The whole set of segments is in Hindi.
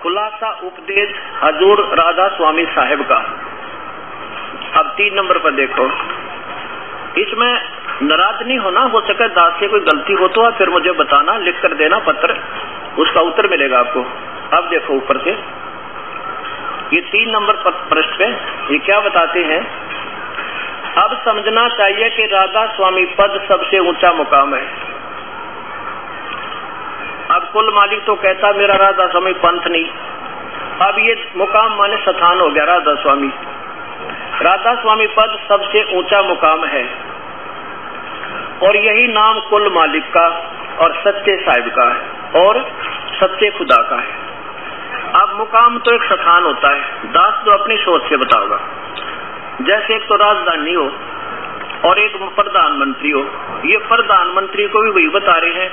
खुलासा उपदेश हजूर राधा स्वामी साहेब का। अब 3 नंबर पर देखो, इसमें नाराज नहीं होना, हो सके दास से कोई गलती हो तो फिर मुझे बताना, लिख कर देना पत्र, उसका उत्तर मिलेगा आपको। अब देखो ऊपर से ये 3 नंबर पृष्ठ पे ये क्या बताते हैं। अब समझना चाहिए कि राधा स्वामी पद सबसे ऊंचा मुकाम है। अब कुल मालिक तो कहता मेरा राधा स्वामी पंथ नहीं, अब ये मुकाम माने स्थान हो गया राधा स्वामी। राधा स्वामी पद सबसे ऊंचा मुकाम है और यही नाम कुल मालिक का और सच्चे साहिब का है और सच्चे खुदा का है। अब मुकाम तो एक स्थान होता है, दास तो अपनी सोच से बताओगा। जैसे एक तो राजधानी हो और एक प्रधानमंत्री हो, ये प्रधानमंत्री को भी वही बता रहे हैं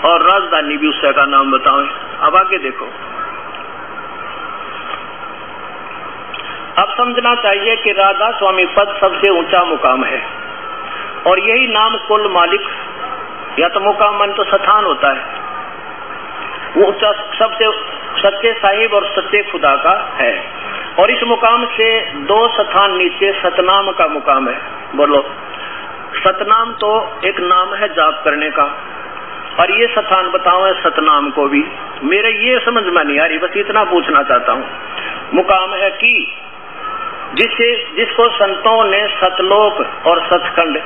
और राजधानी भी उसका का नाम बताओ। अब आगे देखो, अब समझना चाहिए कि राधा स्वामी पद सबसे ऊंचा मुकाम है और यही नाम कुल मालिक या तो मुकाम मन तो स्थान होता है, वो ऊंचा सबसे सच्चे साहिब और सच्चे खुदा का है। और इस मुकाम से 2 स्थान नीचे सतनाम का मुकाम है। बोलो, सतनाम तो एक नाम है जाप करने का और ये स्थान बताओ सतनाम को भी। मेरे ये समझ में नहीं आ रही, बस इतना पूछना चाहता हूँ। मुकाम है कि जिसको संतों ने सतलोक और सतखंड,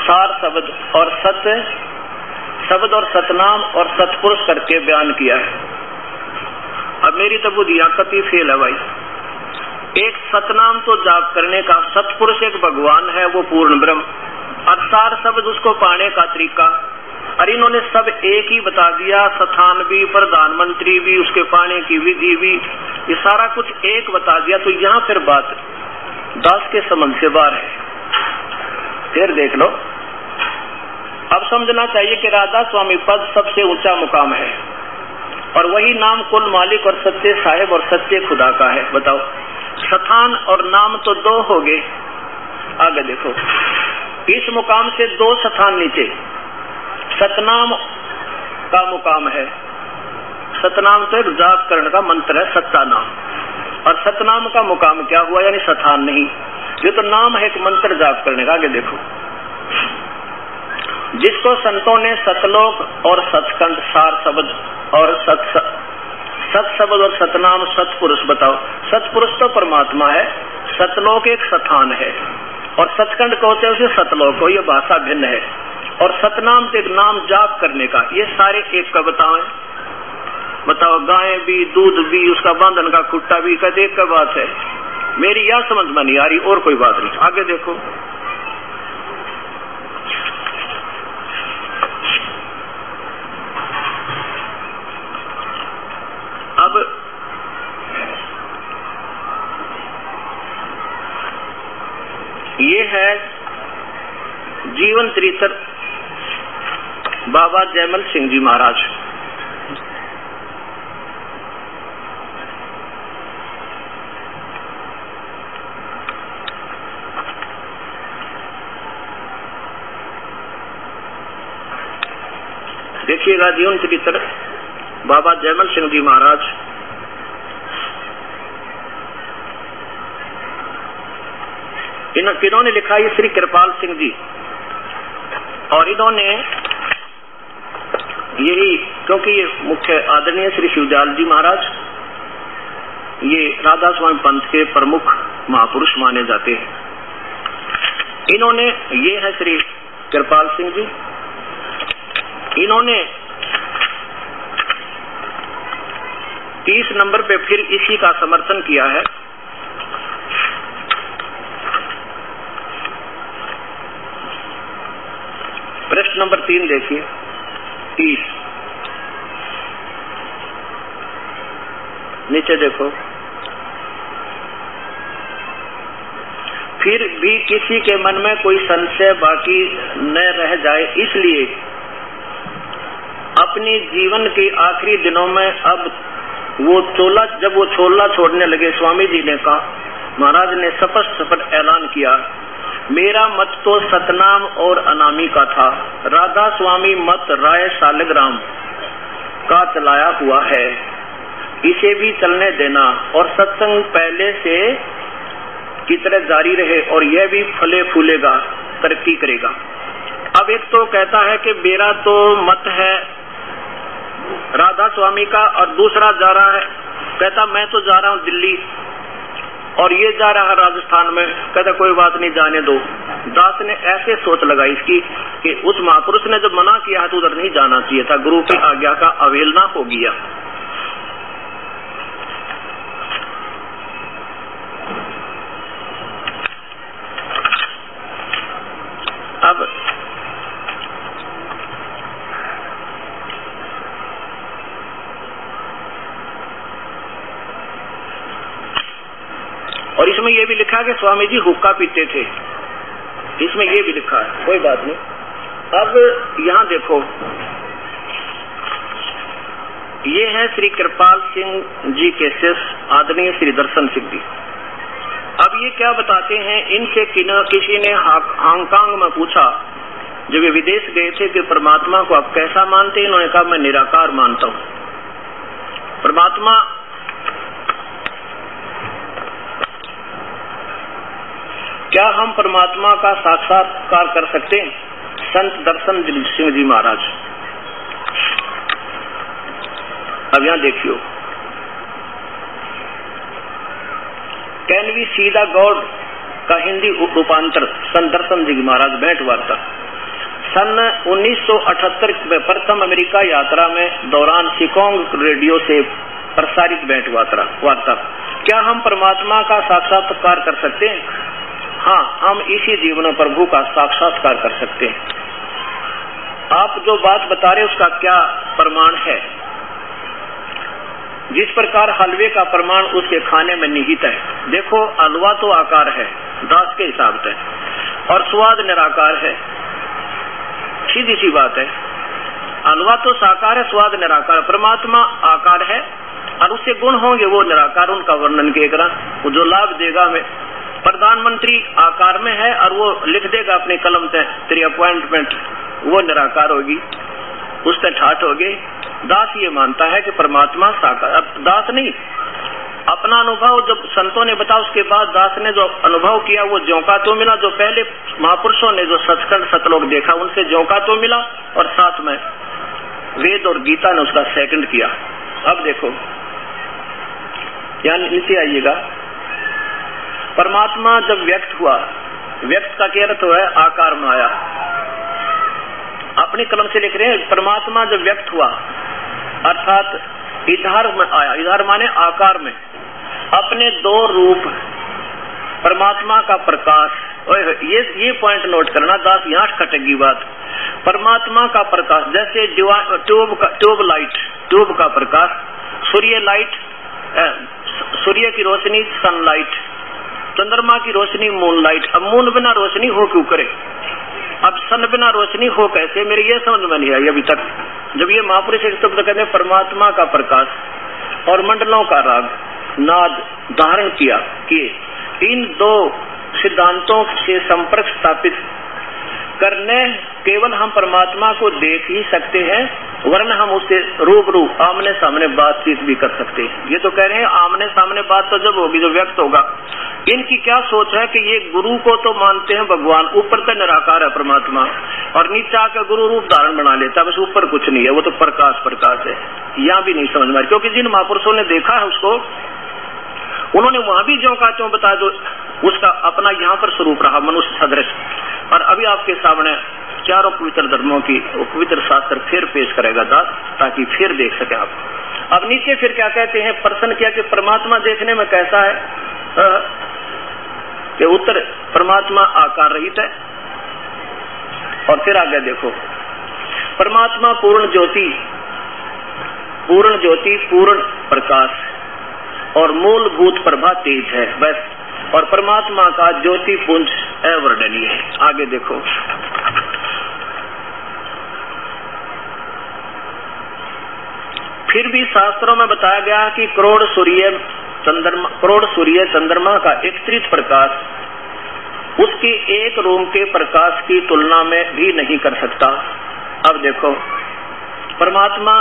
सार शब्द और सत्य शब्द और सतनाम और सतपुरुष करके बयान किया है। अब मेरी तो बुद्धियां कति फेल है भाई। एक सतनाम तो जाप करने का, सतपुरुष एक भगवान है वो पूर्ण ब्रह्म, और सार शब्द उसको पाने का तरीका, और इन्होंने सब एक ही बता दिया। स्थान भी, प्रधानमंत्री भी, उसके पाने की विधि भी, ये सारा कुछ एक बता दिया। तो यहाँ फिर बात दास के संबंध से बाहर है। फिर देख लो, अब समझना चाहिए कि राधा स्वामी पद सबसे ऊंचा मुकाम है और वही नाम कुल मालिक और सच्चे साहिब और सच्चे खुदा का है। बताओ, स्थान और नाम तो 2 हो गए। आगे देखो, इस मुकाम से 2 स्थान नीचे सतनाम का मुकाम है। सतनाम तो एक जाप करने का मंत्र है, सच्चा नाम, और सतनाम का मुकाम क्या हुआ, यानी स्थान नहीं, ये तो नाम है एक मंत्र जाप करने का। आगे देखो, जिसको संतों ने सतलोक और सचखंड, सार शब्द और सत शब्द और सतनाम, सतपुरुष। बताओ, सतपुरुष तो परमात्मा है, सतलोक एक स्थान है और सचखंड कहते हैं उसे सतलोक को, ये भाषा भिन्न है। और सतनाम तो एक नाम जाप करने का, ये सारे एक का बताओ। गाय भी, दूध भी, उसका बांधन का खुट्टा भी, कहते एक का बात है। मेरी यह समझ में नहीं आ रही, और कोई बात नहीं। आगे देखो, अब ये है जीवन चरित्र बाबा जयमल सिंह जी महाराज। देखिएगा, जीवन चरित्र बाबा जयमल सिंह जी महाराज। इन्होंने लिखा है श्री कृपाल सिंह जी, और इन्होंने यही, क्योंकि ये मुख्य आदरणीय श्री शिवदयाल जी महाराज ये राधा स्वामी पंथ के प्रमुख महापुरुष माने जाते हैं। इन्होंने, ये है श्री कृपाल सिंह जी, इन्होंने 30 नंबर पे फिर इसी का समर्थन किया है। प्रश्न नंबर 3 देखिए, 30 नीचे देखो, फिर भी किसी के मन में कोई संशय बाकी न रह जाए, इसलिए अपनी जीवन के आखिरी दिनों में अब जब वो छोला छोड़ने लगे, स्वामी जी ने कहा, महाराज ने स्पष्ट ऐलान किया, मेरा मत तो सतनाम और अनामी का था, राधा स्वामी मत राय शालिग्राम का चलाया हुआ है। इसे भी चलने देना और सत्संग पहले से की तरह जारी रहे और यह भी फले फूलेगा, तरक्की करेगा। अब एक तो कहता है कि मेरा तो मत है राधा स्वामी का, और दूसरा जा रहा है कहता मैं तो जा रहा हूं दिल्ली और ये जा रहा है राजस्थान में। कहता कोई बात नहीं, जाने दो। दास ने ऐसे सोच लगाई इसकी कि उस महापुरुष ने जब मना किया तो उधर नहीं जाना चाहिए था, गुरु की आज्ञा का अवहेलना हो गया। अब और इसमें यह भी लिखा है कि स्वामी जी हुक्का पीते थे, इसमें यह भी लिखा है, कोई बात नहीं। अब यहां देखो, ये है श्री कृपाल सिंह जी के शिष्य आदरणीय श्री दर्शन सिंह जी। अब ये क्या बताते हैं, इनसे किसी ने हांगकांग में पूछा जब वे विदेश गए थे कि परमात्मा को आप कैसा मानते हैं। इन्होंने कहा मैं निराकार मानता हूं। परमात्मा क्या हम परमात्मा का साक्षात्कार कर सकते हैं? संत दर्शन सिंह जी महाराज। अब यहां देखियो, can we see the God का हिंदी रूपांतर संत दर्शन जी महाराज भेंट वार्ता। सन 1978 में प्रथम अमेरिका यात्रा में दौरान शिकागो रेडियो से प्रसारित भेंट वार्ता। क्या हम परमात्मा का साक्षात्कार कर सकते हैं? हाँ, हम इसी जीवन में प्रभु का साक्षात्कार कर सकते हैं। आप जो बात बता रहे उसका क्या प्रमाण है? जिस प्रकार हलवे का प्रमाण उसके खाने में निहित है। देखो, हलवा तो आकार है दास के हिसाब से और स्वाद निराकार है, सीधी सी बात है। हलवा तो साकार है, स्वाद निराकार। परमात्मा आकार है और उससे गुण होंगे वो निराकार, उनका वर्णन किया वो जो लाभ देगा हमें। प्रधानमंत्री आकार में है और वो लिख देगा अपनी कलम से तेरी अपॉइंटमेंट, वो निराकार होगी, उससे ठाठ होगी। दास ये मानता है कि परमात्मा साकार। अब दास नहीं, अपना अनुभव जब संतों ने बताया उसके बाद दास ने जो अनुभव किया वो ज्यों का तो मिला। जो पहले महापुरुषों ने जो सचखंड सतलोक देखा उनसे ज्यों का तो मिला और साथ में वेद और गीता ने उसका सेकंड किया। अब देखो, यानी नीचे आइएगा, परमात्मा जब व्यक्त हुआ, व्यक्त का क्या अर्थ है? आकार में आया। अपनी कलम से लिख रहे हैं, परमात्मा जब व्यक्त हुआ अर्थात इधर में आया, इधर माने आकार में, अपने दो रूप परमात्मा का प्रकाश। ये पॉइंट नोट करना दास, यहां खटकेगी बात। परमात्मा का प्रकाश जैसे ट्यूब लाइट, ट्यूब का प्रकाश, सूर्य लाइट, सूर्य की रोशनी सनलाइट, चंद्रमा की रोशनी मूनलाइट। अब मून बिना रोशनी हो क्यों करे? अब सन बिना रोशनी हो कैसे? मेरे ये समझ में नहीं आई अभी तक। जब ये महापुरुष एक शब्द कहते हैं परमात्मा का प्रकाश और मंडलों का राग नाद धारण किया कि इन दो सिद्धांतों से संपर्क स्थापित करने केवल हम परमात्मा को देख ही सकते हैं, वरना हम उससे रूबरू आमने सामने बातचीत भी कर सकते हैं। ये तो कह रहे हैं आमने सामने बात तो जब होगी जो व्यक्त होगा। इनकी क्या सोच है कि ये गुरु को तो मानते हैं भगवान, ऊपर तो निराकार है परमात्मा और नीचे आकर गुरु रूप धारण बना लेता है, बस ऊपर कुछ नहीं है, वो तो प्रकाश प्रकाश है। यहाँ भी नहीं समझ में, क्योंकि जिन महापुरुषों ने देखा है उसको, उन्होंने वहां भी ज्यों का त्यों बताया जो उसका अपना यहाँ पर स्वरूप रहा मनुष्य सदृश। और अभी आपके सामने चारों पवित्र धर्मों की पवित्र शास्त्र फिर पेश करेगा दास, ताकि फिर देख सके आप। अब नीचे फिर क्या कहते हैं, प्रश्न किया कि परमात्मा देखने में कैसा है? कि उत्तर परमात्मा आकार रहित है। और फिर आगे देखो, परमात्मा पूर्ण ज्योति, पूर्ण ज्योति, पूर्ण प्रकाश और मूलभूत प्रभा तेज है बस। और परमात्मा का ज्योति पुंज अवर्णनीय है। आगे देखो, फिर भी शास्त्रों में बताया गया कि करोड़ सूर्य चंद्रमा का एकत्रित प्रकाश उसके एक रूम के प्रकाश की तुलना में भी नहीं कर सकता। अब देखो, परमात्मा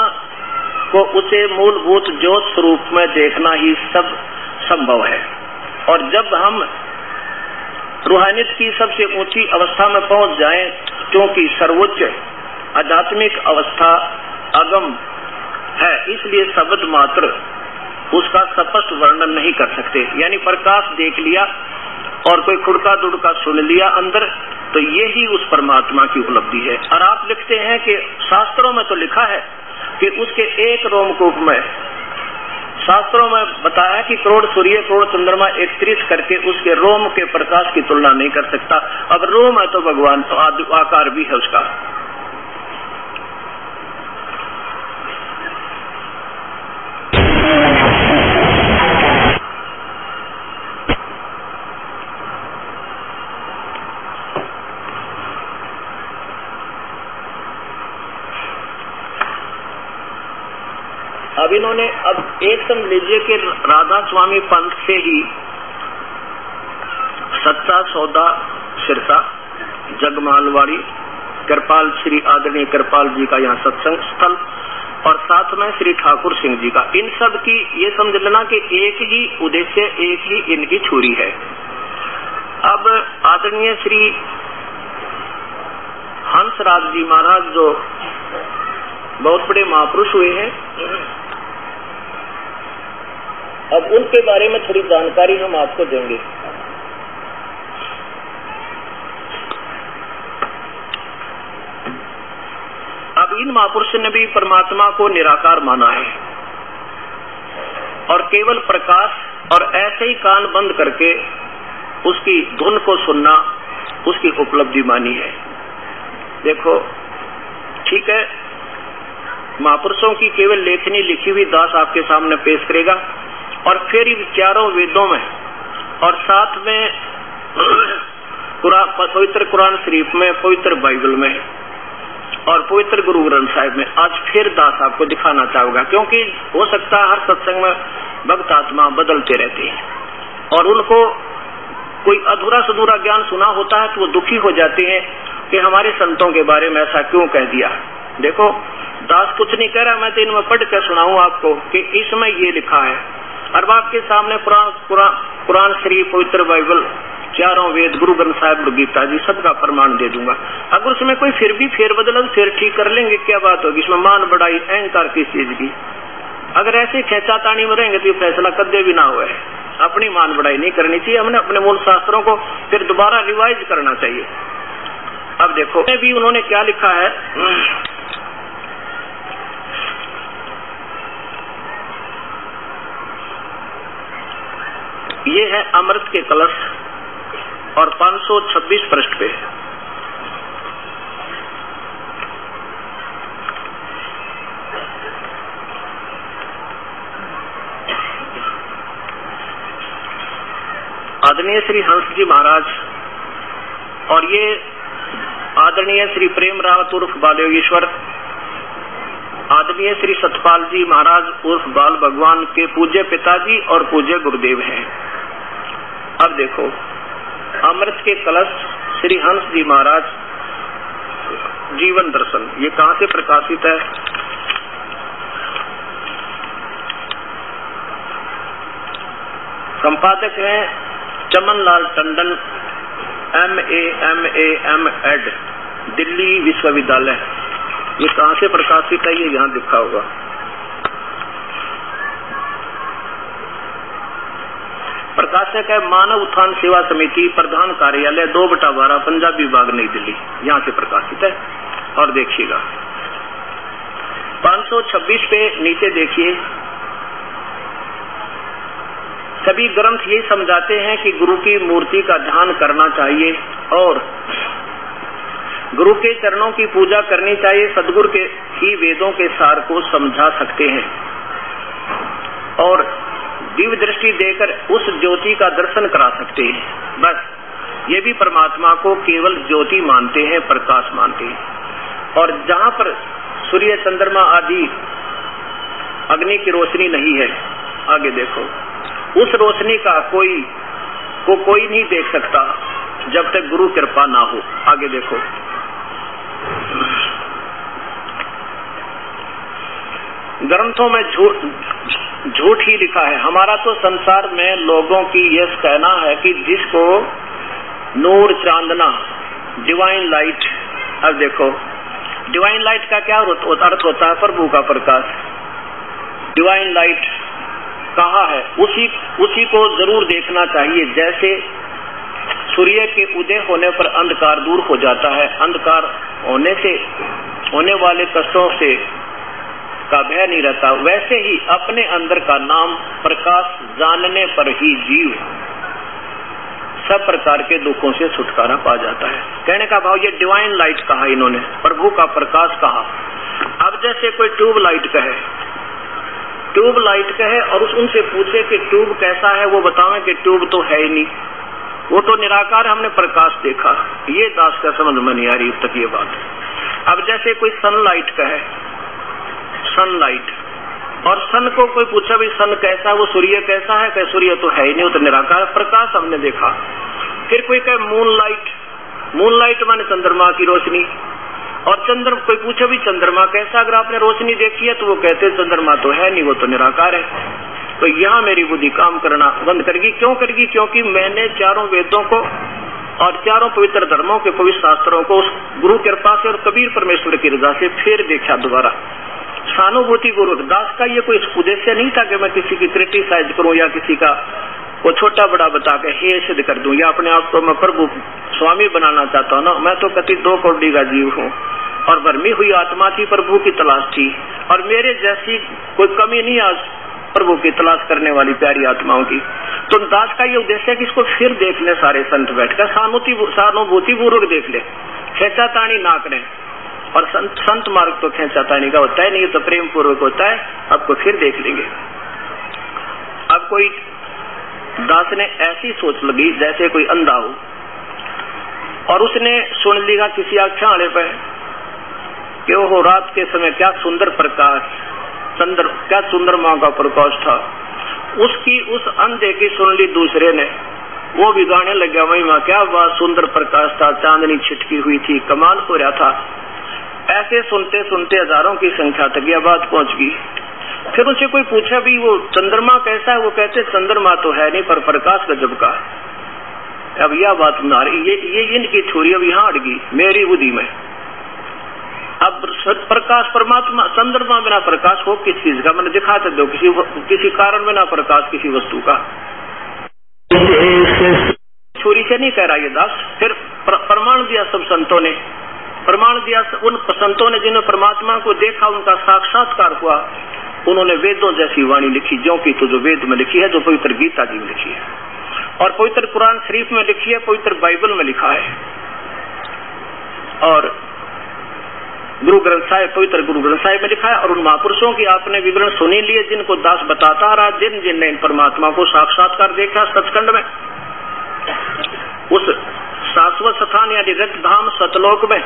को उसे मूलभूत ज्योत स्वरूप में देखना ही सब संभव है। और जब हम रूहानियत की सबसे ऊंची अवस्था में पहुंच जाएं, क्योंकि सर्वोच्च आध्यात्मिक अवस्था अगम है, इसलिए शब्द मात्र उसका स्पष्ट वर्णन नहीं कर सकते। यानी प्रकाश देख लिया और कोई खुड़का दुड़का सुन लिया अंदर, तो यही उस परमात्मा की उपलब्धि है। और आप लिखते हैं कि शास्त्रों में तो लिखा है कि उसके एक रोमकूप में, शास्त्रों में बताया है कि करोड़ सूर्य करोड़ चंद्रमा एकत्रित करके उसके रोम के प्रकाश की तुलना नहीं कर सकता। अब रोम है तो भगवान तो आकार भी है उसका। अब इन्होंने एक समझ लीजिए कि राधा स्वामी पंथ से ही सच्चा सौदा सिरसा, जगमालवाड़ी, कृपाल श्री आदरणीय कृपाल जी का यहाँ सत्संग स्थल और साथ में श्री ठाकुर सिंह जी का, इन सब की ये समझ लेना कि एक ही उद्देश्य, एक ही इनकी छुरी है। अब आदरणीय श्री हंसराज जी महाराज जो बहुत बड़े महापुरुष हुए हैं, अब उनके बारे में थोड़ी जानकारी हम आपको देंगे। अब इन महापुरुष ने भी परमात्मा को निराकार माना है और केवल प्रकाश और ऐसे ही कान बंद करके उसकी धुन को सुनना उसकी उपलब्धि मानी है। देखो ठीक है, महापुरुषों की केवल लेखनी लिखी हुई दास आपके सामने पेश करेगा और फिर इन चारों वेदों में और साथ में पवित्र कुरान शरीफ में, पवित्र बाइबल में और पवित्र गुरु ग्रंथ साहिब में आज फिर दास आपको दिखाना चाहूंगा, क्योंकि हो सकता है हर सत्संग में भक्त आत्मा बदलते रहते हैं और उनको कोई अधूरा सधूरा ज्ञान सुना होता है तो वो दुखी हो जाते हैं कि हमारे संतों के बारे में ऐसा क्यों कह दिया। देखो दास कुछ नहीं कह रहा, मैं तो इनमें पढ़ कर सुनाऊं आपको कि इसमें ये लिखा है। और आपके सामने कुरान शरीफ, पवित्र बाइबल, चारों वेद, गुरु ग्रंथ साहिब, गीता जी सबका प्रमाण दे दूंगा। अगर उसमें कोई फिर भी फेरबदल फिर ठीक कर लेंगे, क्या बात होगी, इसमें मान बढ़ाई अहंकार किस चीज की। अगर ऐसे खेचातानी में रहेंगे तो ये फैसला कदे भी ना हुआ है। अपनी मान बढ़ाई नहीं करनी चाहिए, हमने अपने मूल शास्त्रों को फिर दोबारा रिवाइज करना चाहिए। अब देखो भी उन्होंने क्या लिखा है, ये है अमृत के कलश और 526 पृष्ठ पे आदरणीय श्री हंस जी महाराज और ये आदरणीय श्री प्रेम रावत उर्फ बाल योगेश्वर, आदरणीय श्री सतपाल जी महाराज उर्फ बाल भगवान के पूज्य पिताजी और पूज्य गुरुदेव हैं। अब देखो अमृत के कलश श्री हंस जी महाराज जीवन दर्शन, ये कहां से प्रकाशित है, संपादक हैं चमन लाल टंडन, MA एड, दिल्ली विश्वविद्यालय। ये कहां से प्रकाशित है, ये यहां लिखा होगा। प्रकाशक है मानव उत्थान सेवा समिति, प्रधान कार्यालय 2/12 पंजाबी बाग नई दिल्ली, यहां से प्रकाशित है। और देखिएगा 526 पे नीचे देखिए, सभी ग्रंथ यही समझाते हैं कि गुरु की मूर्ति का ध्यान करना चाहिए और गुरु के चरणों की पूजा करनी चाहिए। सदगुरु के ही वेदों के सार को समझा सकते हैं और दिव्य दृष्टि देकर उस ज्योति का दर्शन करा सकते हैं। बस ये भी परमात्मा को केवल ज्योति मानते हैं, प्रकाश मानते हैं। और जहां पर सूर्य चंद्रमा आदि अग्नि की रोशनी नहीं है, आगे देखो, उस रोशनी का कोई नहीं देख सकता जब तक गुरु कृपा ना हो। आगे देखो, ग्रंथों में झूठ ही लिखा है। हमारा तो संसार में लोगों की यह कहना है कि जिसको नूर चांदना, डिवाइन लाइट, अब देखो डिवाइन लाइट का क्या अर्थ होता है? प्रभु का प्रकाश। डिवाइन लाइट कहा है, उसी को जरूर देखना चाहिए। जैसे सूर्य के उदय होने पर अंधकार दूर हो जाता है, अंधकार होने से होने वाले कष्टों से का भय नहीं रहता, वैसे ही अपने अंदर का नाम प्रकाश जानने पर ही जीव सब प्रकार के दुखों से छुटकारा पा जाता है। कहने का भाव ये डिवाइन लाइट कहा इन्होंने, प्रभु का प्रकाश कहा। अब जैसे कोई ट्यूब लाइट कहे और उनसे पूछे कि ट्यूब कैसा है, वो बतावे कि ट्यूब तो है ही नहीं, वो तो निराकार, हमने प्रकाश देखा। ये दास का समझ में नहीं आ रही अब तक ये बात। अब जैसे कोई सनलाइट कहे, सनलाइट, और सन को कोई पूछा भी सन कैसा है, वो सूर्य कैसा है, कहे सूर्य तो है ही नहीं, वो तो निराकार, प्रकाश हमने देखा। फिर कोई कहे मूनलाइट माने चंद्रमा की रोशनी, और कोई पूछे भी चंद्रमा कैसा, अगर आपने रोशनी देखी है तो वो कहते चंद्रमा तो है नहीं, वो तो निराकार है। तो यहाँ मेरी बुद्धि काम करना बंद करेगी। क्यों करेगी? क्योंकि मैंने चारों वेदों को और चारों पवित्र धर्मों के पवित्र शास्त्रों को उस गुरु कृपा से और कबीर परमेश्वर की रजा से फिर देखा दोबारा, सहानुभूति पूर्वक। दास का ये कोई उद्देश्य नहीं था कि मैं किसी की क्रिटिसाइज करूं या किसी का वो छोटा बड़ा बता के हे सिद्ध कर दूं या अपने आप को मैं प्रभु स्वामी बनाना चाहता हूं ना। मैं तो कति 2 करोड़ का जीव हूं और भरमी हुई आत्मा थी, प्रभु की तलाश थी, और मेरे जैसी कोई कमी नहीं आज प्रभु की तलाश करने वाली प्यारी आत्माओं की। तो दास का ये उद्देश्य है कि इसको फिर देख ले, सारे संत बैठकर सहानुभूति पूर्वक देख ले, खेचातानी ना करें। और संत मार्ग तो खेचातानी का होता है नहीं, तो प्रेम पूर्वक होता है। आपको फिर देख लेंगे। अब कोई दास ने ऐसी सोच लगी जैसे कोई अंधा हो और उसने सुन लिया किसी आख्या वाले पे कि वो रात के समय क्या सुंदर प्रकाश, क्या सुंदर माँ का प्रकाश था। उसकी उस अंधे की सुन ली दूसरे ने, वो भी गाने लग गया, वही माँ क्या बात सुंदर प्रकाश था, चांदनी छिटकी हुई थी, कमाल हो रहा था। ऐसे सुनते सुनते हजारों की संख्या तक यह बात पहुंच गई। फिर उनसे कोई पूछा भी वो चंद्रमा कैसा है, वो कहते चंद्रमा तो है नहीं पर प्रकाश गजब का। अब यह बात ना रही, ये इनकी थ्योरी अब यहाँ अड़ गई मेरी बुद्धि में। अब प्रकाश परमात्मा, चंद्रमा बिना प्रकाश हो किस चीज का? मैंने दिखाते दो किसी कारण बिना प्रकाश किसी वस्तु का। थ्योरी से नहीं कह रहा ये दास। फिर प्रमाण दिया सब संतों ने, प्रमाण दिया उन संतों ने जिन्होंने परमात्मा को देखा, उनका साक्षात्कार हुआ। उन्होंने वेदों जैसी वाणी लिखी, जो कि तो जो वेद में लिखी है, जो पवित्र गीता जी में लिखी है और पवित्र कुरान शरीफ में लिखी है, पवित्र बाइबल में लिखा है और गुरु ग्रंथ साहिब, पवित्र गुरु ग्रंथ साहिब में लिखा है। और उन महापुरुषों की आपने विवरण सुनी लिए जिनको दास बताता रहा, जिनने इन परमात्मा को साक्षात्कार देखा सचखंड में, उस शाश्वत स्थान यानी रथ धाम सतलोक में,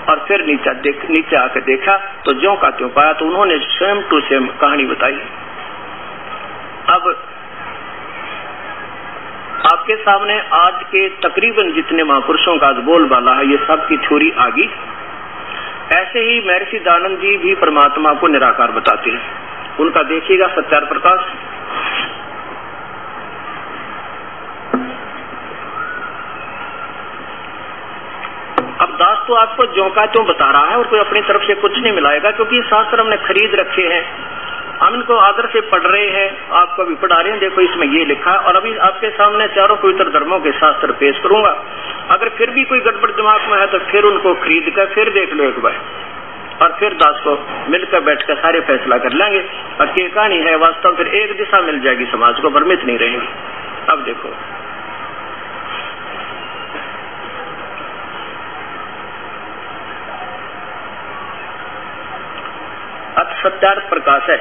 और फिर नीचे आकर देखा तो ज्यों का त्यों पाया। तो उन्होंने सेम टू सेम कहानी बताई। अब आपके सामने आज के तकरीबन जितने महापुरुषों का बोलबाला है, ये सब की थ्योरी आ गई। ऐसे ही महर्षि दयानंद जी भी परमात्मा को निराकार बताते हैं। उनका देखिएगा सत्यार प्रकाश। अब दास तो आपको ज्यों का त्यों बता रहा है और कोई अपनी तरफ से कुछ नहीं मिलाएगा, क्योंकि शास्त्र हमने खरीद रखे हैं, हम इनको आदर से पढ़ रहे हैं, आपको अभी पढ़ा रहे हैं। देखो इसमें ये लिखा है और अभी आपके सामने चारों पवित्र धर्मों के शास्त्र पेश करूंगा। अगर फिर भी कोई गड़बड़ दिमाग में है तो फिर उनको खरीद कर फिर देख लो एक बार, और फिर दास को मिलकर बैठकर सारे फैसला कर लेंगे। और ये कहानी है वास्तव, फिर एक दिशा मिल जाएगी, समाज को भ्रमित नहीं रहेंगे। अब देखो सत्यार्थ प्रकाश है,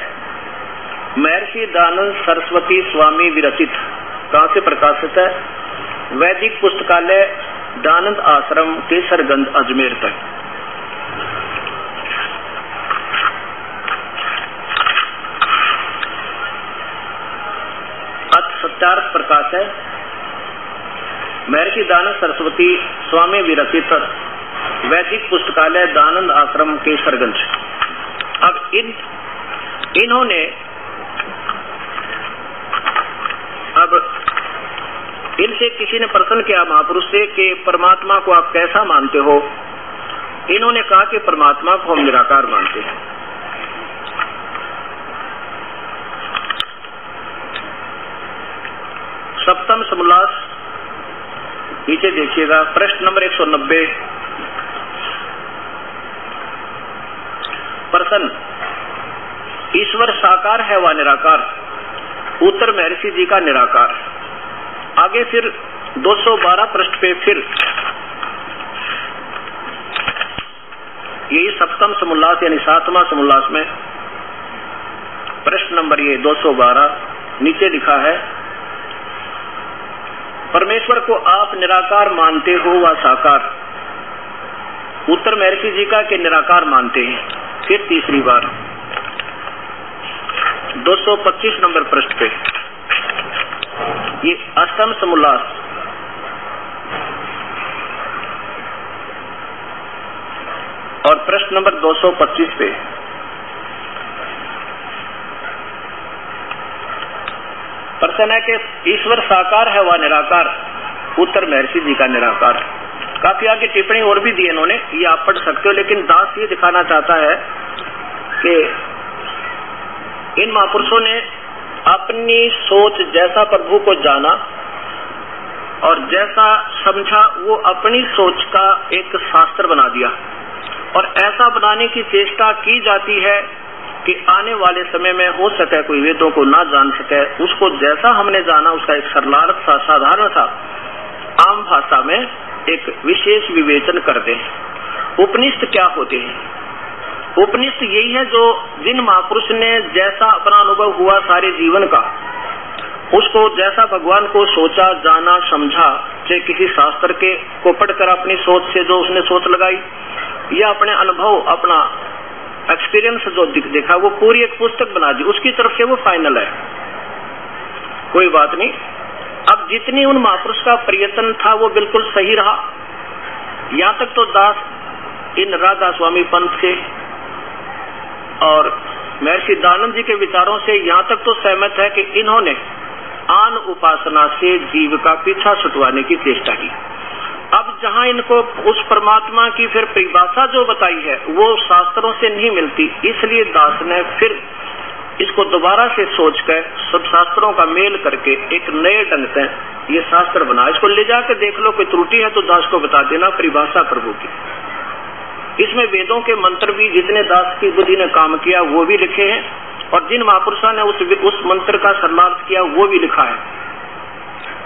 महर्षि दयानंद सरस्वती स्वामी विरचित। कहां से प्रकाशित है? वैदिक पुस्तकालय दयानंद आश्रम केसरगंज अजमेर तक। सत्यार्थ प्रकाश है, महर्षि दयानंद सरस्वती स्वामी विरचित, वैदिक पुस्तकालय दयानंद आश्रम केसरगंज। अब इन इन्होंने अब इनसे किसी ने प्रश्न किया महापुरुष से कि परमात्मा को आप कैसा मानते हो? इन्होंने कहा कि परमात्मा को हम निराकार मानते हैं। सप्तम समोल्लास नीचे देखिएगा, प्रश्न नंबर 190। प्रश्न, ईश्वर साकार है व निराकार? उत्तर महर्षि जी का निराकार। आगे फिर 212 पृष्ठ पे फिर यही सप्तम समोल्लास यानी 7वां समोल्लास में प्रश्न नंबर ये 212 नीचे लिखा है, परमेश्वर को आप निराकार मानते हो व साकार? उत्तर महर्षि जी का कि निराकार मानते हैं। फिर तीसरी बार 225 नंबर पृष्ठ पे ये अष्टम समोल्लास और प्रश्न नंबर 225 पे प्रश्न है कि ईश्वर साकार है व निराकार? उत्तर महर्षि जी का निराकार। काफी आगे टिप्पणी और भी दी इन्होंने, ये आप पढ़ सकते हो, लेकिन दास ये दिखाना चाहता है कि इन महापुरुषों ने अपनी सोच जैसा प्रभु को जाना और जैसा समझा वो अपनी सोच का एक शास्त्र बना दिया, और ऐसा बनाने की चेष्टा की जाती है कि आने वाले समय में हो सके कोई वेदों को ना जान सके, उसको जैसा हमने जाना उसका एक सरलार्थ सा साधारण सा आम भाषा में एक विशेष विवेचन कर दें। उपनिषद क्या होते हैं? उपनिषद यही है जो जिन महापुरुष ने जैसा अपना अनुभव हुआ सारे जीवन का, उसको जैसा भगवान को सोचा जाना समझा, चाहे किसी शास्त्र के को पढ़कर अपनी सोच से जो उसने सोच लगाई या अपने अनुभव अपना एक्सपीरियंस जो देखा, वो पूरी एक पुस्तक बना दी, उसकी तरफ से वो फाइनल है, कोई बात नहीं। अब जितनी उन महापुरुष का प्रयत्न था वो बिल्कुल सही रहा। यहाँ तक तो दास इन राधा स्वामी पंथ के और महर्षि दयानंद जी के विचारों से यहाँ तक तो सहमत है कि इन्होंने आन उपासना से जीव का पीछा छुटवाने की चेष्टा की। अब जहाँ इनको उस परमात्मा की फिर परिभाषा जो बताई है वो शास्त्रों से नहीं मिलती, इसलिए दास ने फिर इसको दोबारा से सोचकर सब शास्त्रों का मेल करके एक नए ढंग से ये शास्त्र बना। इसको ले जाकर देख लो, कोई त्रुटि है तो दास को बता देना, परिभाषा प्रभु की। इसमें वेदों के मंत्र भी जितने दास की बुद्धि ने काम किया वो भी लिखे हैं, और जिन महापुरुषों ने उस मंत्र का सरलार्थ किया वो भी लिखा है।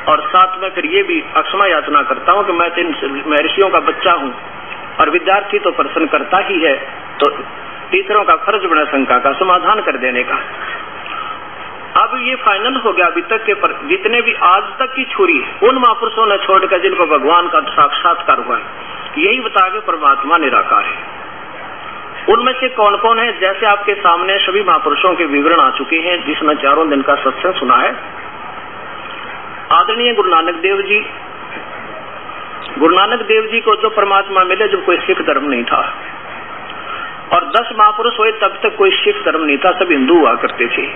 और साथ में फिर ये भी अक्षमा याचना करता हूँ कि मैं इन महर्षियों का बच्चा हूँ और विद्यार्थी तो प्रश्न करता ही है, तो टीचरों का फर्ज बना शंका का समाधान कर देने का। अब ये फाइनल हो गया अभी तक के जितने भी आज तक की छुरी उन महापुरुषों ने छोड़कर जिनको भगवान का साक्षात्कार हुआ है, यही बता के परमात्मा निराकार है। उनमें से कौन कौन है? जैसे आपके सामने सभी महापुरुषों के विवरण आ चुके हैं, जिसने 4 दिन का सत्संग सुना है। आदरणीय गुरु नानक देव जी, गुरु नानक देव जी को जो परमात्मा मिले जब कोई सिख धर्म नहीं था, और 10 महापुरुष हुए तब तक कोई सिख धर्म नहीं था, सब हिंदू हुआ करते थे।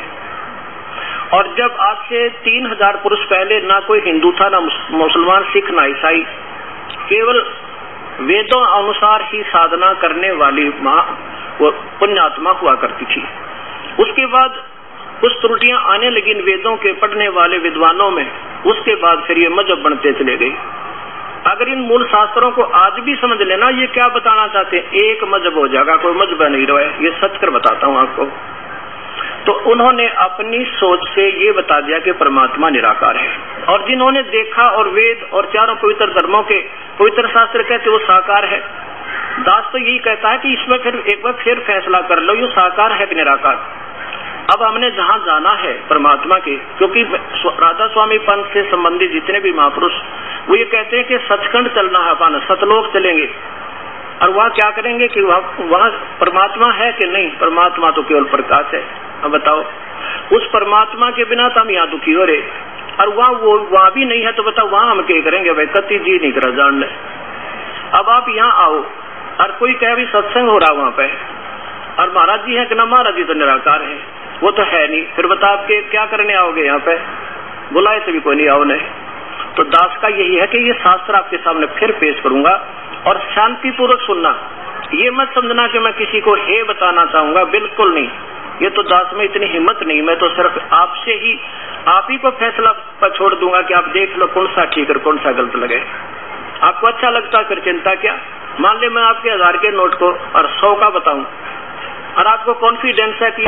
और जब आज से 3000 पुरुष पहले ना कोई हिंदू था, ना मुसलमान, सिख, ना ईसाई, केवल वेदों अनुसार ही साधना करने वाली वो पुण्यात्मा हुआ करती थी। उसके बाद कुछ त्रुटियां आने लगी वेदों के पढ़ने वाले विद्वानों में, उसके बाद फिर ये मजहब बनते चले गए। अगर इन मूल शास्त्रों को आज भी समझ लेना, ये क्या बताना चाहते हैं, एक मजहब हो जाएगा, कोई मजहब नहीं रहा है, ये सच कर बताता हूँ आपको। तो उन्होंने अपनी सोच से ये बता दिया कि परमात्मा निराकार है, और जिन्होंने देखा और वेद और 4 पवित्र धर्मों के पवित्र शास्त्र कहते वो साकार है। दास तो यही कहता है कि इसमें फिर एक बार फिर फैसला कर लो, ये साकार है कि निराकार। अब हमने जहाँ जाना है परमात्मा के, क्योंकि राधा स्वामी पंथ से संबंधित जितने भी महापुरुष वो ये कहते हैं कि सचखंड चलना है, अपन सतलोक चलेंगे, और वहाँ क्या करेंगे कि वहाँ परमात्मा है कि नहीं? परमात्मा तो केवल प्रकाश है। अब बताओ, उस परमात्मा के बिना तो हम यहाँ दुखी हो रहे, और वहाँ भी नहीं है, तो बताओ वहाँ हम क्या करेंगे? भाई कति जी नहीं करा जान ले। अब आप यहाँ आओ और कोई कहे भी सत्संग हो रहा वहाँ पे, और महाराज जी है कि ना? महाराज जी तो निराकार है। वो तो है नहीं, फिर बता आपके क्या करने आओगे यहाँ पे, बुलाए तभी कोई नहीं आओ नहीं। तो दास का यही है कि ये शास्त्र आपके सामने फिर पेश करूंगा और शांतिपूर्वक सुनना। ये मत समझना कि मैं किसी को हे बताना चाहूंगा, बिल्कुल नहीं। ये तो दास में इतनी हिम्मत नहीं, मैं तो सिर्फ आपसे ही आप ही को फैसला पर छोड़ दूंगा कि आप देख लो कौन सा ठीक और कौन सा गलत लगे। आपको अच्छा लगता है फिर चिंता क्या। मान ले मैं आपके 1000 के नोट को और 100 का बताऊं और आपको कॉन्फिडेंस है कि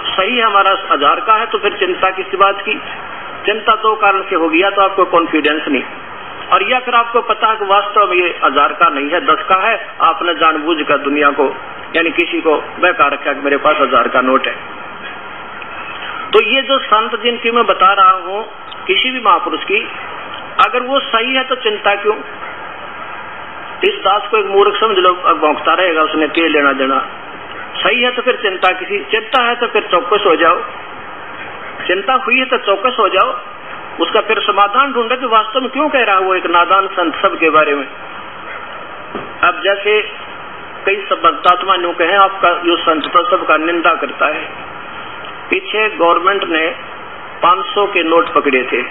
सही हमारा 1000 का है, तो फिर चिंता किस बात की। चिंता 2 कारण से होगी, या तो आपको कॉन्फिडेंस नहीं, और या फिर आपको पता है कि वास्तव में ये 1000 का नहीं है 10 का है। आपने जानबूझ कर दुनिया को यानी किसी को बहका रखा कि मेरे पास 1000 का नोट है। तो ये जो संत जिनकी मैं बता रहा हूँ किसी भी महापुरुष की, अगर वो सही है तो चिंता क्यों। इस दास को एक मूर्ख समझ लो, भौंकता रहेगा, उसने क्या लेना देना। सही है तो फिर चिंता किसी, चिंता है तो फिर चौकस हो जाओ, चिंता हुई है तो चौकस हो जाओ, उसका फिर समाधान ढूंढे कि वास्तव में क्यों कह रहा है वो एक नादान संत सब के बारे में। अब जैसे कई भक्तात्मा यूं कहे आपका जो संत तो सबका निंदा करता है। पीछे गवर्नमेंट ने 500 के नोट पकड़े थे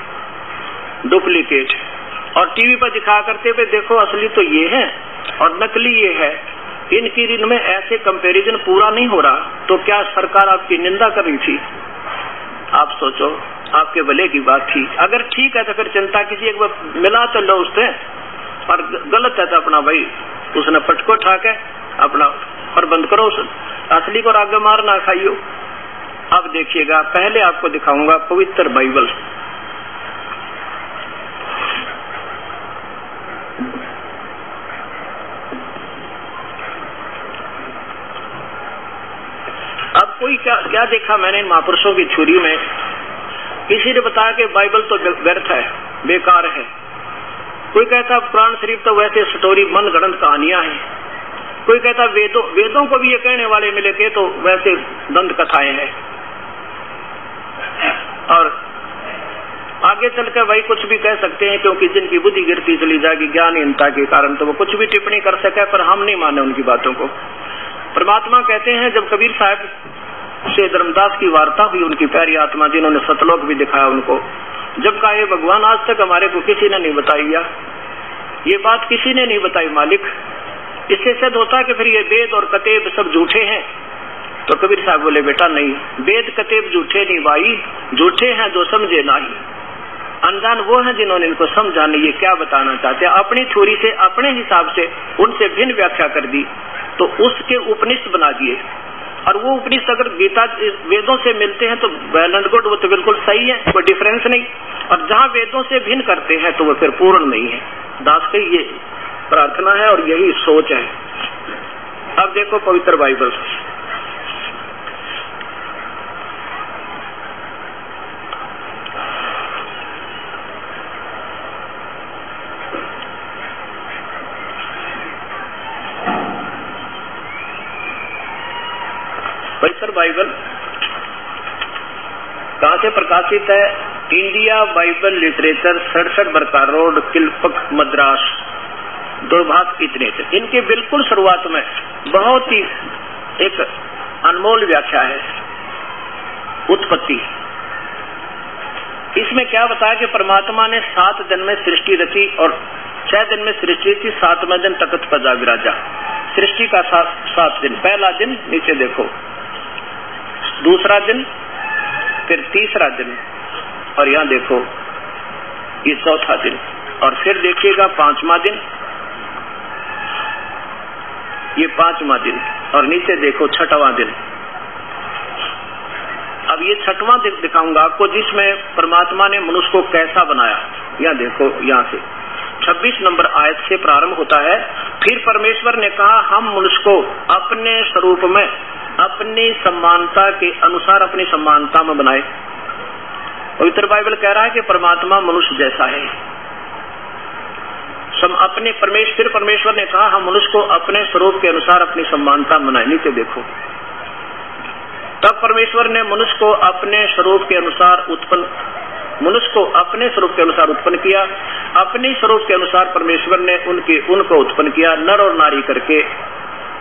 डुप्लीकेट, और टीवी पर दिखा करते हुए देखो असली तो ये है और नकली ये है, इनमें ऐसे कंपैरिजन पूरा नहीं हो रहा, तो क्या सरकार आपकी निंदा कर रही थी। आप सोचो, आपके भले की बात थी। अगर ठीक है तो फिर चिंता किसी एक मिला तो लो उससे, और गलत है तो अपना भाई उसने पटको ठाके अपना और बंद करो, उस असली को आगे मार ना खाइयो। अब देखिएगा, पहले आपको दिखाऊंगा पवित्र बाइबल। अब कोई क्या देखा मैंने इन महापुरुषों की छुरी में, किसी ने बताया कि बाइबल तो व्यर्थ है, बेकार है। कोई कहता कुरान शरीफ तो वैसे स्टोरी मन गढ़ंत कहानियां हैं। कोई कहता वेदों को भी ये कहने वाले मिले के तो वैसे दंत कथाएं हैं। और आगे चलकर भाई कुछ भी कह सकते हैं, क्योंकि जिनकी बुद्धि गिरती चली जाएगी ज्ञानहीनता के कारण, तो वो कुछ भी टिप्पणी कर सके, पर हम नहीं माने उनकी बातों को। परमात्मा कहते हैं, जब कबीर साहब से धर्मदास की वार्ता हुई, उनकी प्यारी आत्मा जिन्होंने सतलोक भी दिखाया उनको, जब कहा भगवान आज तक हमारे को किसी ने नहीं बताई, ये बात किसी ने नहीं बताई मालिक, इससे सिद्ध होता है कि फिर ये वेद और कतेब सब झूठे हैं। तो कबीर साहब बोले बेटा नहीं, वेद कतेब झूठे नहीं भाई, झूठे हैं जो समझे नहीं। अनजान वो हैं जिन्होंने इनको समझा नहीं ये क्या बताना चाहते हैं। अपनी थ्योरी से अपने हिसाब से उनसे भिन्न व्याख्या कर दी, तो उसके उपनिषद बना दिए। और वो उपनिषद अगर गीता वेदों से मिलते हैं तो वेल एंड गुड, वो तो बिल्कुल सही है, कोई डिफरेंस नहीं। और जहाँ वेदों से भिन्न करते हैं तो वो फिर पूर्ण नहीं है। दास की ये प्रार्थना है और यही सोच है। अब देखो पवित्र बाइबल, पवित्र बाइबल कहाँ से प्रकाशित है? इंडिया बाइबल लिटरेचर 67 बरका रोड, किलपक, मद्रास, दूरभाष इतने थे। इनके बिल्कुल शुरुआत में बहुत ही एक अनमोल व्याख्या है उत्पत्ति। इसमें क्या बताया कि परमात्मा ने 7 दिन में सृष्टि रची और 6 दिन में सृष्टि थी, 7वें दिन तख्त पर जा विराजा। सृष्टि का 7 दिन, पहला दिन नीचे देखो, दूसरा दिन, फिर तीसरा दिन, और यहाँ देखो ये चौथा दिन, और फिर देखिएगा 5वां दिन, ये 5वां दिन, और नीचे देखो 6वां दिन। अब ये 6वां दिन दिखाऊंगा आपको, जिसमें परमात्मा ने मनुष्य को कैसा बनाया। यहाँ देखो, यहाँ से 26 नंबर आयत से प्रारंभ होता है। फिर परमेश्वर ने कहा हम मनुष्य को अपने स्वरूप में अपनी समानता के अनुसार अपनी समानता में बनाए। पवित्र बाइबल कह रहा है कि परमात्मा मनुष्य जैसा है। फिर परमेश्वर ने कहा हम मनुष्य को अपने स्वरूप के अनुसार अपनी समानता बनाए। नीचे देखो, तब परमेश्वर ने मनुष्य को अपने स्वरूप के अनुसार उत्पन्न किया। अपने स्वरूप के अनुसार परमेश्वर ने उनको उत्पन्न किया, नर और नारी करके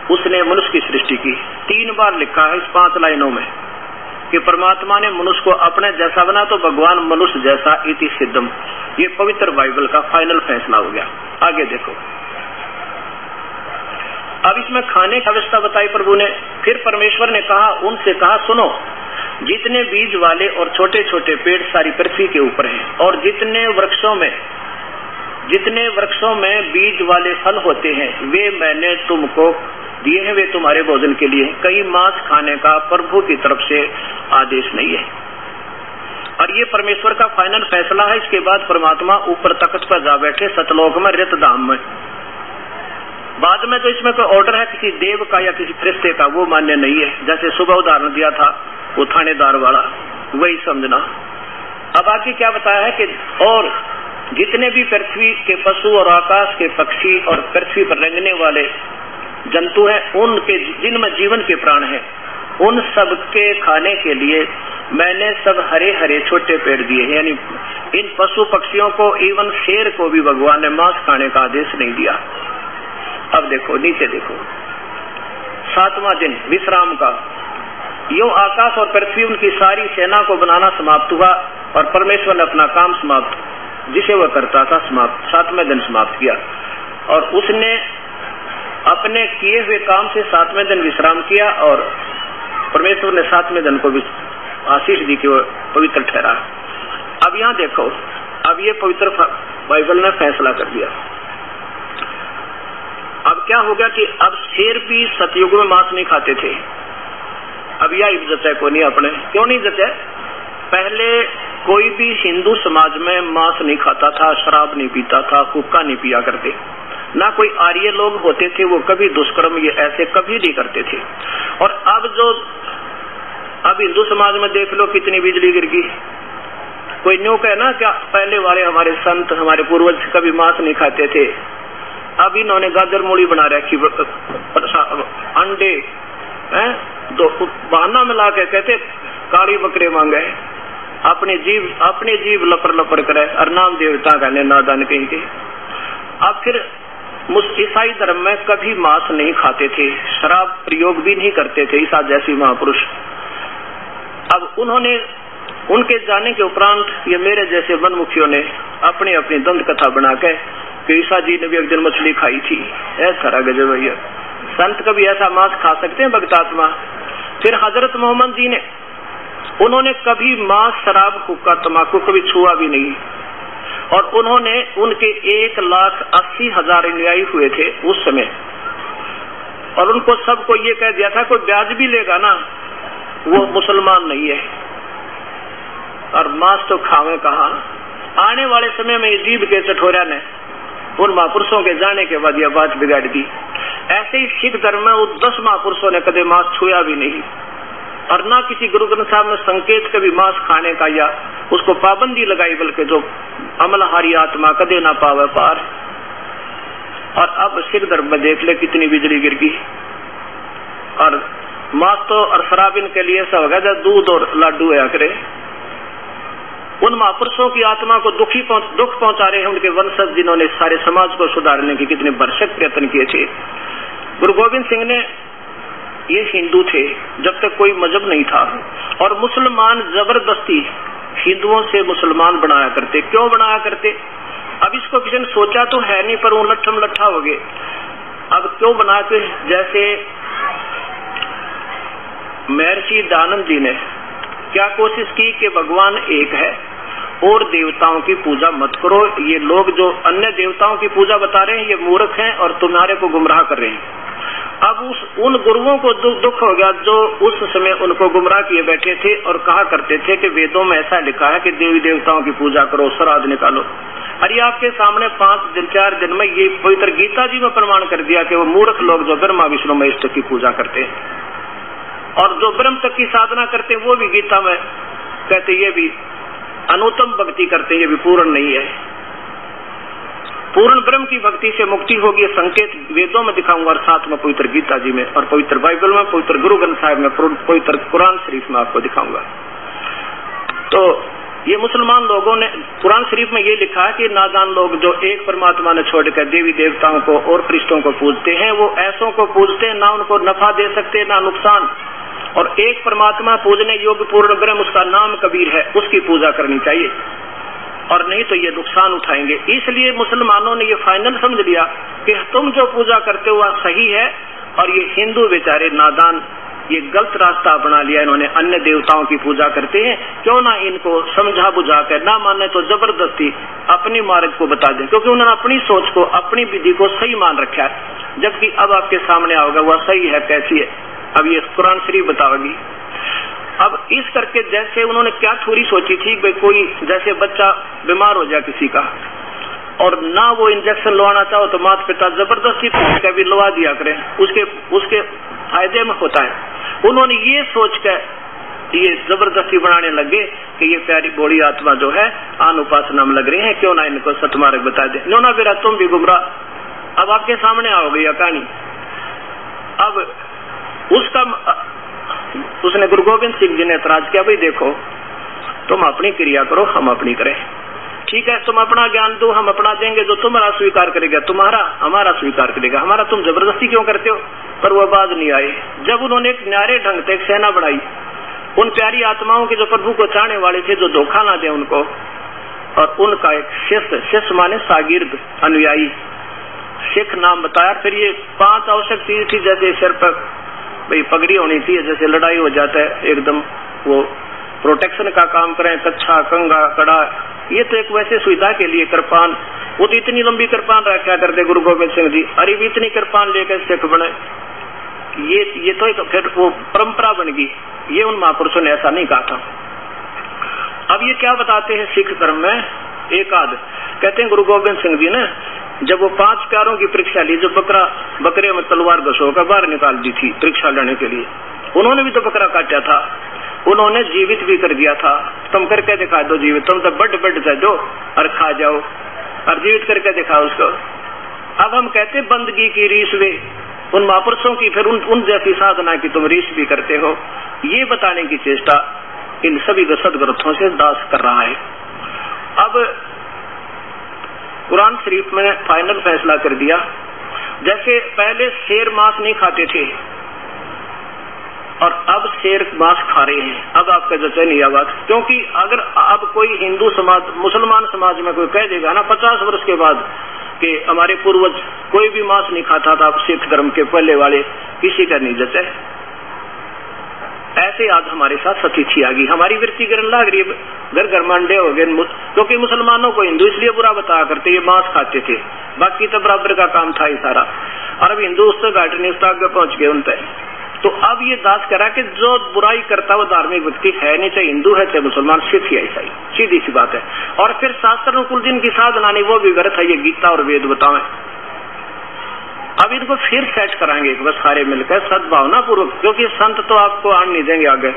उसने मनुष्य की सृष्टि की। 3 बार लिखा है इस 5 लाइनों में। कि परमात्मा ने मनुष्य को अपने जैसा बना तो भगवान मनुष्य जैसा इति सिद्धम। ये पवित्र बाइबल का फाइनल फैसला हो गया। आगे देखो, अब इसमें खाने की व्यवस्था बताई प्रभु ने। फिर परमेश्वर ने कहा, उनसे कहा, सुनो, जितने बीज वाले और छोटे छोटे पेड़ सारी पृथ्वी के ऊपर हैं, और जितने वृक्षों में बीज वाले फल होते हैं, वे मैंने तुमको दिए हैं, वे तुम्हारे भोजन के लिए। कहीं मांस खाने का प्रभु की तरफ से आदेश नहीं है। और ये परमेश्वर का फाइनल फैसला है। इसके बाद परमात्मा ऊपर तख्त पर जा बैठे सतलोक में, रित धाम में। बाद में तो इसमें कोई ऑर्डर है किसी देव का या किसी फरिश्ते का, वो मान्य नहीं है। जैसे सुबह उदाहरण दिया था वो थानेदार वाला, वही समझना। अब आगे क्या बताया है कि और जितने भी पृथ्वी के पशु और आकाश के पक्षी और पृथ्वी पर रेंगने वाले जंतु हैं, उनके जिनमें जीवन के प्राण हैं, उन सब के खाने के लिए मैंने सब हरे हरे छोटे पेड़ दिए। यानी इन पशु पक्षियों को, इवन शेर को भी भगवान ने मांस खाने का आदेश नहीं दिया। अब देखो, नीचे देखो, 7वां दिन विश्राम का। यूं आकाश और पृथ्वी उनकी सारी सेना को बनाना समाप्त हुआ, और परमेश्वर ने अपना काम समाप्त, जिसे वह करता था, समाप्त 7वें दिन समाप्त किया। और उसने अपने किए हुए काम से 7वें दिन विश्राम किया, और परमेश्वर ने 7वें दिन को आशीष दी कि वह पवित्र ठहरा। अब यहाँ देखो, अब ये पवित्र बाइबल ने फैसला कर दिया। अब क्या हो गया कि अब शेर भी सतयुग में मांस नहीं खाते थे। अब यह जचे को नहीं अपने, क्यों नहीं जचे? पहले कोई भी हिंदू समाज में मांस नहीं खाता था, शराब नहीं पीता था, हुक्का नहीं पिया करते। ना कोई आर्य लोग होते थे, वो कभी दुष्कर्म ये ऐसे कभी नहीं करते थे। और अब हिंदू समाज में देख लो कितनी बिजली गिर गई। कोई न्यू कहे ना, क्या पहले वाले हमारे संत, हमारे पूर्वज कभी मांस नहीं खाते थे। अब इन्होंने गाजर मूली बना रखी, अंडे दो बहाना मिला के कहते काली बकरे मांगे, अपनी जीव लपर लपर करे, और नाम देवता का नादान कहीं के। अब फिर ईसाई धर्म में कभी मांस नहीं खाते थे, शराब प्रयोग भी नहीं करते थे ईसा जैसी महापुरुष। अब उनके जाने के उपरांत ये मेरे जैसे वनमुखियों ने अपनी अपनी दंत कथा बना के कि ईसा जी ने भी एक दिन मछली खाई थी। ऐसा गजब भैया, संत कभी ऐसा मांस खा सकते हैं भक्तात्मा? फिर हजरत मोहम्मद जी ने, उन्होंने कभी मांस, शराब, हुक्का, तंबाकू कभी छुआ भी नहीं। और उन्होंने उनके 1,80,000 अनुयायी हुए थे उस समय, और उनको सबको ये कह दिया था कोई ब्याज भी लेगा ना वो मुसलमान नहीं है, और मांस तो खावे कहा। आने वाले समय में जीभ के चटोरा ने उन महापुरुषों के जाने के बाद यह बात बिगाड़ दी। ऐसे ही सिख धर्म में उन 10 महापुरुषों ने कभी मांस छुआ भी नहीं, और ना किसी गुरु ग्रंथ साहब ने संकेत कभी मांस खाने का या उसको पाबंदी लगाई, बल्कि जो अमलहारी आत्मा कदे ना पावे पार। और अब सिख धर्म में देख ले कितनी बिजली गिर गई। और मांस तो और शराब इनके लिए ऐसा होगा जब दूध और लाडू है करे। उन महापुरुषों की आत्मा को दुख पहुंचा रहे हैं उनके वंशज, जिन्होंने सारे समाज को सुधारने के कितने भरसक प्रयत्न किए थे। गुरु गोविंद सिंह ने, ये हिंदू थे जब तक कोई मजहब नहीं था, और मुसलमान जबरदस्ती हिंदुओं से मुसलमान बनाया करते। क्यों बनाया करते? अब इसको किसी ने सोचा तो है नहीं, पर वो लट्ठम लट्ठा हो गए। अब क्यों बनाते? जैसे महर्षि दयानंद जी ने क्या कोशिश की कि भगवान एक है और देवताओं की पूजा मत करो। ये लोग जो अन्य देवताओं की पूजा बता रहे हैं ये मूर्ख हैं और तुम्हारे को गुमराह कर रहे हैं। अब उन गुरुओं को दुख हो गया जो उस समय उनको गुमराह किए बैठे थे और कहा करते थे कि वेदों में ऐसा लिखा है कि देवी देवताओं की पूजा करो, श्राद्ध निकालो। अरे आपके सामने 4 दिन में ये पवित्र गीता जी में प्रमाण कर दिया कि वो मूर्ख लोग जो ब्रह्मा विष्णु महेश की पूजा करते हैं, और जो ब्रह्म तक की साधना करते हैं वो भी गीता में कहते ये भी अनुत्तम भक्ति करते हैं, ये भी पूर्ण नहीं है। पूर्ण ब्रह्म की भक्ति से मुक्ति होगी, संकेत वेदों में दिखाऊंगा और साथ में पवित्र गीता जी में और पवित्र बाइबल में, पवित्र गुरु ग्रंथ साहिब में, पवित्र कुरान शरीफ में आपको दिखाऊंगा। तो ये मुसलमान लोगों ने कुरान शरीफ में ये लिखा है कि नादान लोग जो एक परमात्मा ने छोड़कर देवी देवताओं को और फरिश्तों को पूजते हैं, वो ऐसों को पूजते हैं ना उनको नफा दे सकते ना नुकसान, और एक परमात्मा पूजने योग्य पूर्ण ब्रह्म, उसका नाम कबीर है, उसकी पूजा करनी चाहिए, और नहीं तो ये नुकसान उठाएंगे। इसलिए मुसलमानों ने ये फाइनल समझ लिया कि तुम जो पूजा करते हो वह सही है, और ये हिंदू बेचारे नादान ये गलत रास्ता अपना लिया, इन्होंने अन्य देवताओं की पूजा करते हैं, क्यों ना इनको समझा बुझा कर, ना माने तो जबरदस्ती अपनी मार्ग को बता दें, क्योंकि उन्होंने अपनी सोच को, अपनी विधि को सही मान रखा है। जबकि अब आपके सामने आओगे वह सही है कैसी है, अब ये कुरान शरीफ बताओगी। अब इस करके जैसे उन्होंने क्या थोड़ी सोची थी, भाई कोई जैसे बच्चा बीमार हो जाए किसी का और ना वो इंजेक्शन लवाना चाहो तो माता पिता जबरदस्ती का भी लवा दिया करें, उसके फायदे में होता है। उन्होंने ये सोच कर ये जबरदस्ती बनाने लगे कि ये प्यारी बूढ़ी आत्मा जो है आन उपासना में लग रही है, क्यों ना इनको सतमार्ग बता दे। नो ना बेरा तुम भी गुमराह। अब आपके सामने आओगे यह कहानी। अब उसने गुरु गोविंद सिंह जी ने ऐतराज किया, भाई देखो तुम अपनी क्रिया करो, हम अपनी करें, ठीक है, तुम अपना ज्ञान दो, हम अपना देंगे, जो तुम्हारा स्वीकार करेगा तुम्हारा, हमारा स्वीकार करेगा हमारा, तुम जबरदस्ती क्यों करते हो। पर वो बात नहीं आई। जब उन्होंने एक न्यारे ढंग से एक सेना बढ़ाई, उन प्यारी आत्माओं के जो प्रभु को चाहने वाले थे, जो धोखा ना दे उनको, और उनका एक शिष्य माने शागिर्द अनुयायी सिख नाम बताया। फिर ये 5 आवश्यक चीज थी, जैसे सिर पर भाई पगड़ी होनी चाहिए, जैसे लड़ाई हो जाता है एकदम वो प्रोटेक्शन का काम करें, कच्छा कंगा कड़ा, ये तो एक वैसे सुविधा के लिए कृपान, वो तो इतनी लंबी कृपान रखा करते गुरु गोविंद सिंह जी, अरे भी इतनी कृपान लेकर सिख बने, ये तो एक फिर वो परंपरा बन गई। ये उन महापुरुषों ने ऐसा नहीं कहा था। अब ये क्या बताते हैं सिख धर्म में, एक आध कहते हैं गुरु गोविंद सिंह जी ने जब वो 5 प्यारों की परीक्षा ली, जो बकरे में तलवार घसो कर बाहर निकाल दी थी परीक्षा लेने के लिए, उन्होंने भी तो बकरा काटा था, उन्होंने जीवित भी कर दिया था। तुम करके दिखा दो जीवित, तुम तो बट दो और खा जाओ, और जीवित करके दिखाओ उसको। अब हम कहते बंदगी की रीस वे उन महापुरुषों की, फिर उन जैसी साधना की तुम रीस भी करते हो, ये बताने की चेष्टा इन सभी सदग्रंथों से दास कर रहा है। अब कुरान शरीफ में फाइनल फैसला कर दिया, जैसे पहले शेर मांस नहीं खाते थे और अब शेर मांस खा रहे हैं। अब आपका जचा नहीं आवाज, क्योंकि अगर अब कोई हिंदू समाज मुसलमान समाज में कोई कह देगा ना 50 वर्ष के बाद कि हमारे पूर्वज कोई भी मांस नहीं खाता था, सिख धर्म के पहले वाले, किसी का नहीं जचा। ऐसे आज हमारे साथ सतीथी आ गई, हमारी वृत्ति गिरने लग रही है, घर घर मंडे हो गए, क्योंकि मुसलमानों को हिंदू इसलिए बुरा बताया करते, ये मांस खाते थे, बाकी तो बराबर का काम था ही सारा, और अब हिंदू उससे घाट नहीं उससे आगे पहुंच गए उन पे। तो अब ये दास करा कि जो बुराई करता वो धार्मिक व्यक्ति है नहीं, चाहे हिंदू है चाहे मुसलमान, सिख या ईसाई, सीधी सी बात है। और फिर शास्त्र कुल दिन की साधना नहीं, वो भी व्यर्थ है, ये गीता और वेद बतावें। अब इनको फिर सेट कराएंगे बस सारे मिलकर सद्भावना पूर्वक, क्योंकि संत तो आपको आन नहीं देंगे आगे।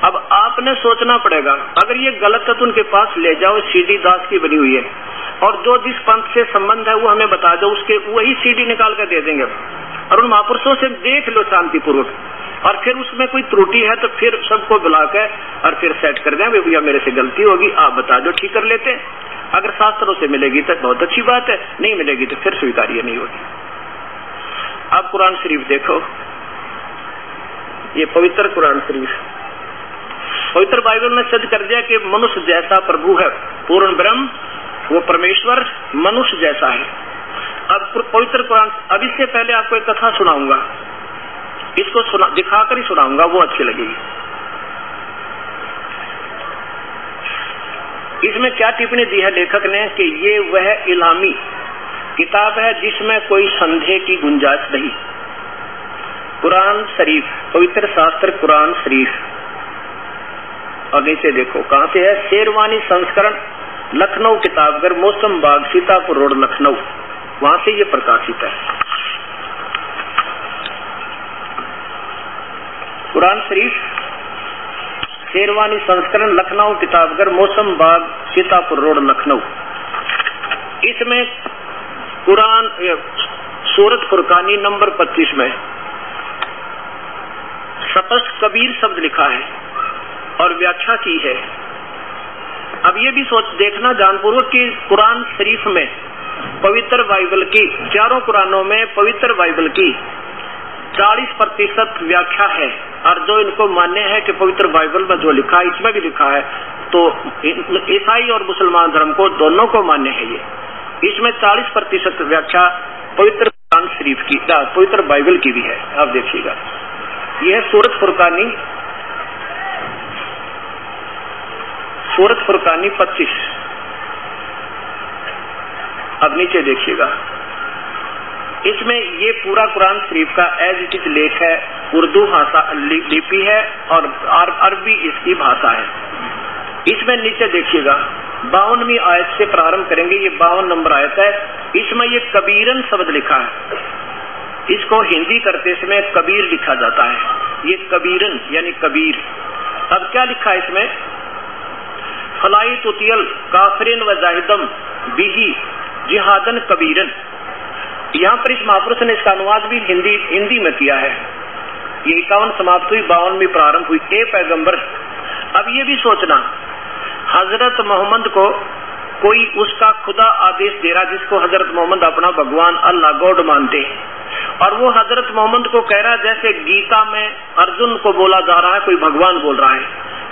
अब आपने सोचना पड़ेगा, अगर ये गलत है तो उनके पास ले जाओ, सीडी दास की बनी हुई है, और जो जिस पंथ से संबंध है वो हमें बता दो, उसके वही सीडी निकाल कर दे देंगे, और उन महापुरुषों से देख लो शांतिपूर्वक, और फिर उसमें कोई त्रुटि है तो फिर सबको बुलाकर और फिर सेट कर दें, भैया मेरे से गलती होगी, आप बता दो, ठीक कर लेते हैं। अगर शास्त्रों से मिलेगी तो बहुत अच्छी बात है, नहीं मिलेगी तो फिर स्वीकार्य नहीं होगी। अब कुरान शरीफ देखो, ये पवित्र कुरान शरीफ, पवित्र बाइबल ने सिद्ध कर दिया कि मनुष्य जैसा प्रभु है, पूर्ण ब्रह्म वो परमेश्वर मनुष्य जैसा है। अब पवित्र कुरान, अब इससे पहले आपको एक कथा सुनाऊंगा, इसको दिखाकर ही सुनाऊंगा, वो अच्छी लगेगी। इसमें क्या टिप्पणी दी है लेखक ने कि ये वह इल्हामी किताब है जिसमें कोई संदेह की गुंजाइश नहीं। कुरान शरीफ, पवित्र शास्त्र कुरान शरीफ, और नीचे देखो कहां से है, शेरवानी संस्करण, लखनऊ किताबघर, मौसम बाग, सीतापुर रोड, लखनऊ, वहां से ये प्रकाशित है। कुरान शरीफ शेरवानी संस्करण, लखनऊ किताबघर, मौसम बाग, सीतापुर रोड, लखनऊ। इसमें कुरान सूरत फुरकानी नंबर 25 में स्पष्ट कबीर शब्द लिखा है और व्याख्या की है। अब ये भी सोच देखना जानपूर्वक कि कुरान शरीफ में पवित्र बाइबल की, चारों कुरानों में पवित्र बाइबल की 40% व्याख्या है, और जो इनको मान्य है कि पवित्र बाइबल में जो लिखा है इसमें भी लिखा है, तो ईसाई और मुसलमान धर्म को दोनों को मान्य है ये। इसमें 40% व्याख्या पवित्र कुरान शरीफ की, पवित्र बाइबल की भी है। आप देखिएगा, यह है सूरत फुरकानी 25। अब नीचे देखिएगा, इसमें ये पूरा कुरान शरीफ का एज इट इज लेख है, उर्दू भाषा लिपि है और अरबी इसकी भाषा है। इसमें नीचे देखिएगा 52वीं आयत से प्रारंभ करेंगे, ये 52 नंबर आयत है। इसमें ये कबीरन शब्द लिखा है, इसको हिंदी करते समय कबीर लिखा जाता है, ये कबीरन यानी कबीर। अब क्या लिखा है इसमें, फलाई तुतियल काफिरिन व जाहिदम बिही जिहादन कबीरन। यहाँ पर इस महापुरुष ने इसका अनुवाद भी हिंदी में किया है। ये 51 समाप्त हुई, 52वीं प्रारंभ हुई। ए पैगंबर, अब ये भी सोचना, हजरत मोहम्मद को कोई उसका खुदा आदेश दे रहा, जिसको हजरत मोहम्मद अपना भगवान अल्लाह गॉड मानते हैं, और वो हजरत मोहम्मद को कह रहा है जैसे गीता में अर्जुन को बोला जा रहा है कोई भगवान बोल रहा है,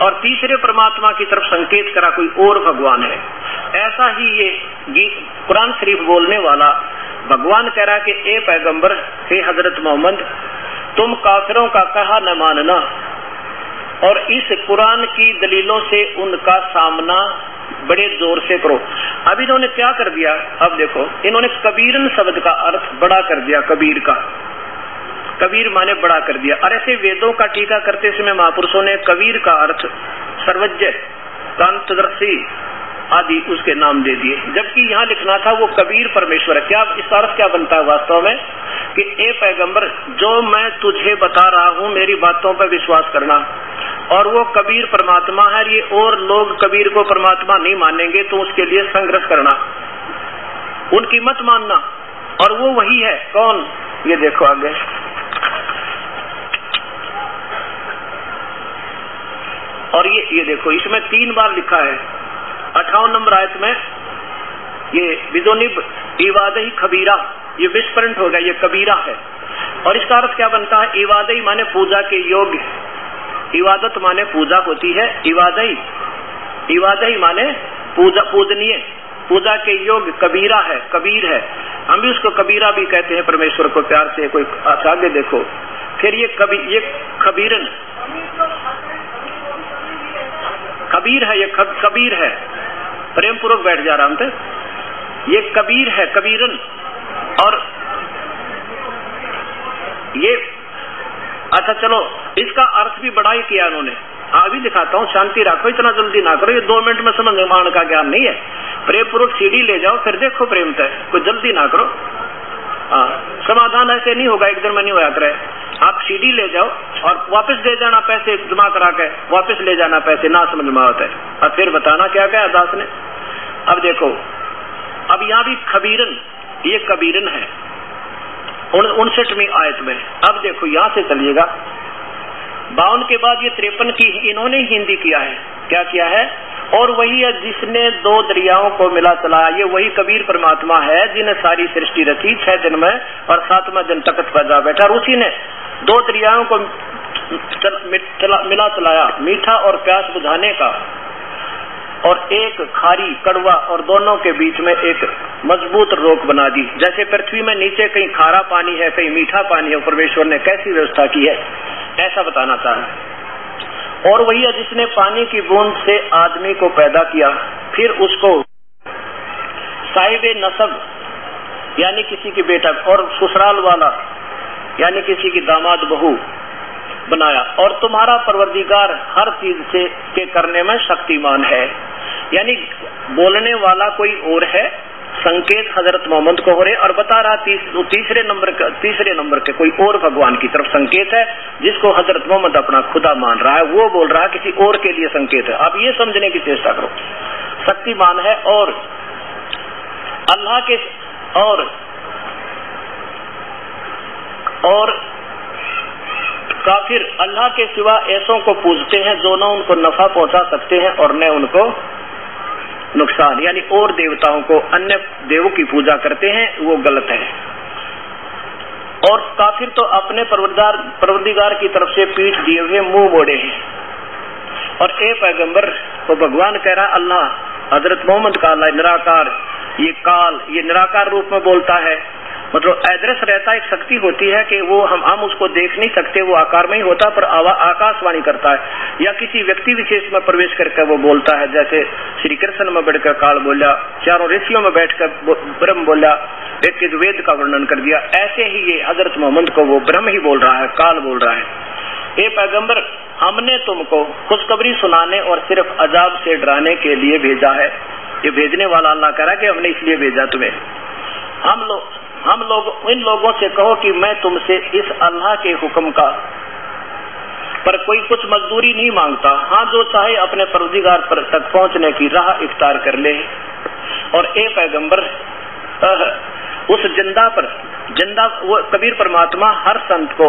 और तीसरे परमात्मा की तरफ संकेत करा कोई और भगवान है। ऐसा ही ये कुरान शरीफ बोलने वाला भगवान कह रहा कि ए पैगंबर, हे हजरत मोहम्मद, तुम काफिरों का कहा न मानना और इस कुरान की दलीलों से उनका सामना बड़े जोर से करो। अब इन्होंने क्या कर दिया, अब देखो, इन्होंने कबीरन शब्द का अर्थ बड़ा कर दिया, कबीर का, कबीर माने बड़ा कर दिया। और ऐसे वेदों का टीका करते समय महापुरुषों ने कबीर का अर्थ सर्वज्ञ, कांतदर्शी आदि उसके नाम दे दिए, जबकि यहाँ लिखना था वो कबीर परमेश्वर है। क्या इसका अर्थ क्या बनता है वास्तव में कि ए पैगंबर, जो मैं तुझे बता रहा हूँ मेरी बातों पर विश्वास करना, और वो कबीर परमात्मा है, ये और लोग कबीर को परमात्मा नहीं मानेंगे तो उसके लिए संघर्ष करना, उनकी मत मानना, और वो वही है। कौन, ये देखो आगे, और ये देखो इसमें 3 बार लिखा है। 58 नंबर आयत में ये बिदोनिब इवादही खबीरा, ये विस्फोट हो गया, ये कबीरा है। और इसका अर्थ क्या बनता है, इवादही माने पूजा के योग्य, इबादत माने पूजा होती है, इवादही माने पूजा, पूजनीय, पूजा के योग्य, कबीरा है, कबीर है। हम भी उसको कबीरा भी कहते हैं परमेश्वर को प्यार से। कोई आगे देखो, फिर ये खबीरन, कबीर है, ये कबीर है, प्रेम पूर्वक बैठ जा रहा हम तो, ये कबीर है, कबीरन। और ये अच्छा चलो, इसका अर्थ भी बड़ा ही किया उन्होंने। अभी दिखाता हूँ, शांति रखो, इतना जल्दी ना करो, ये 2 मिनट में समझ मान का ज्ञान नहीं है। प्रेम पूर्वक सीढ़ी ले जाओ, फिर देखो प्रेम तय, कोई जल्दी ना करो। समाधान ऐसे नहीं होगा, एक दिन में नहीं होया करे। आप सीढ़ी ले जाओ और वापस दे जाना, पैसे जमा करा के वापस ले जाना पैसे, ना समझ में आता है, और फिर बताना क्या कहा दास ने। अब देखो, अब यहाँ भी खबीरन, ये कबीरन है 59वीं आयत में। अब देखो यहाँ से चलिएगा, 52 के बाद ये 53 की इन्होंने हिंदी किया है। क्या किया है, और वही है जिसने 2 दरियाओं को मिला चलाया, ये वही कबीर परमात्मा है जिन्हें सारी सृष्टि रची 6 दिन में और 7वें दिन तख्त पर जा बैठा। और उसी ने 2 दरियाओं को मिला चलाया, मीठा और प्यास बुझाने का, और एक खारी कड़वा, और दोनों के बीच में एक मजबूत रोक बना दी। जैसे पृथ्वी में नीचे कहीं खारा पानी है, कहीं मीठा पानी है, परमेश्वर ने कैसी व्यवस्था की है, ऐसा बताना चाहा। और वही है जिसने पानी की बूंद से आदमी को पैदा किया, फिर उसको साहिबे नसब यानी किसी की बेटा, और ससुराल वाला यानी किसी की दामाद बहू बनाया। और तुम्हारा परवरदिगार हर चीज से के करने में शक्तिमान है। यानी बोलने वाला कोई और है, संकेत हजरत मोहम्मद को हो रहे, और बता रहा तीसरे नंबर के कोई और भगवान की तरफ संकेत है, जिसको हजरत मोहम्मद अपना खुदा मान रहा है, वो बोल रहा है किसी और के लिए संकेत है। आप ये समझने की चेष्टा करो, शक्तिमान है। और अल्लाह के और काफिर अल्लाह के सिवा ऐसों को पूजते हैं जो न उनको नफा पहुंचा सकते हैं और न उनको नुकसान, यानी और देवताओं को, अन्य देवों की पूजा करते हैं, वो गलत है। और काफिर तो अपने परवरदिगार की तरफ से पीठ दिए हुए मुंह मोड़े हैं। और ए पैगंबर, वो भगवान कह रहा अल्लाह हजरत मोहम्मद का अल्लाह निराकार, ये काल, ये निराकार रूप में बोलता है, मतलब अदृश्य रहता एक शक्ति होती है कि वो हम उसको देख नहीं सकते, वो आकार में ही होता पर आकाशवाणी करता है, या किसी व्यक्ति विशेष में प्रवेश करके वो बोलता है। जैसे श्री कृष्ण में बैठकर काल बोला, चारों ऋषियों में बैठकर ब्रह्म बोला, एक वेद का वर्णन कर दिया। ऐसे ही ये हजरत मोहम्मद को वो ब्रह्म ही बोल रहा है, काल बोल रहा है। ए पैगंबर, हमने तुमको खुशखबरी सुनाने और सिर्फ अजाब से डराने के लिए भेजा है। ये भेजने वाला अल्लाह कह रहा है कि हमने इसलिए भेजा तुम्हें। हम लोग इन लोगों से कहो कि मैं तुमसे इस अल्लाह के हुक्म का पर कोई कुछ मजदूरी नहीं मांगता। हाँ, जो चाहे अपने परवरदिगार पर तक पहुंचने की राह इख्तियार कर ले। और ए पैगंबर, उस जिंदा वो कबीर परमात्मा हर संत को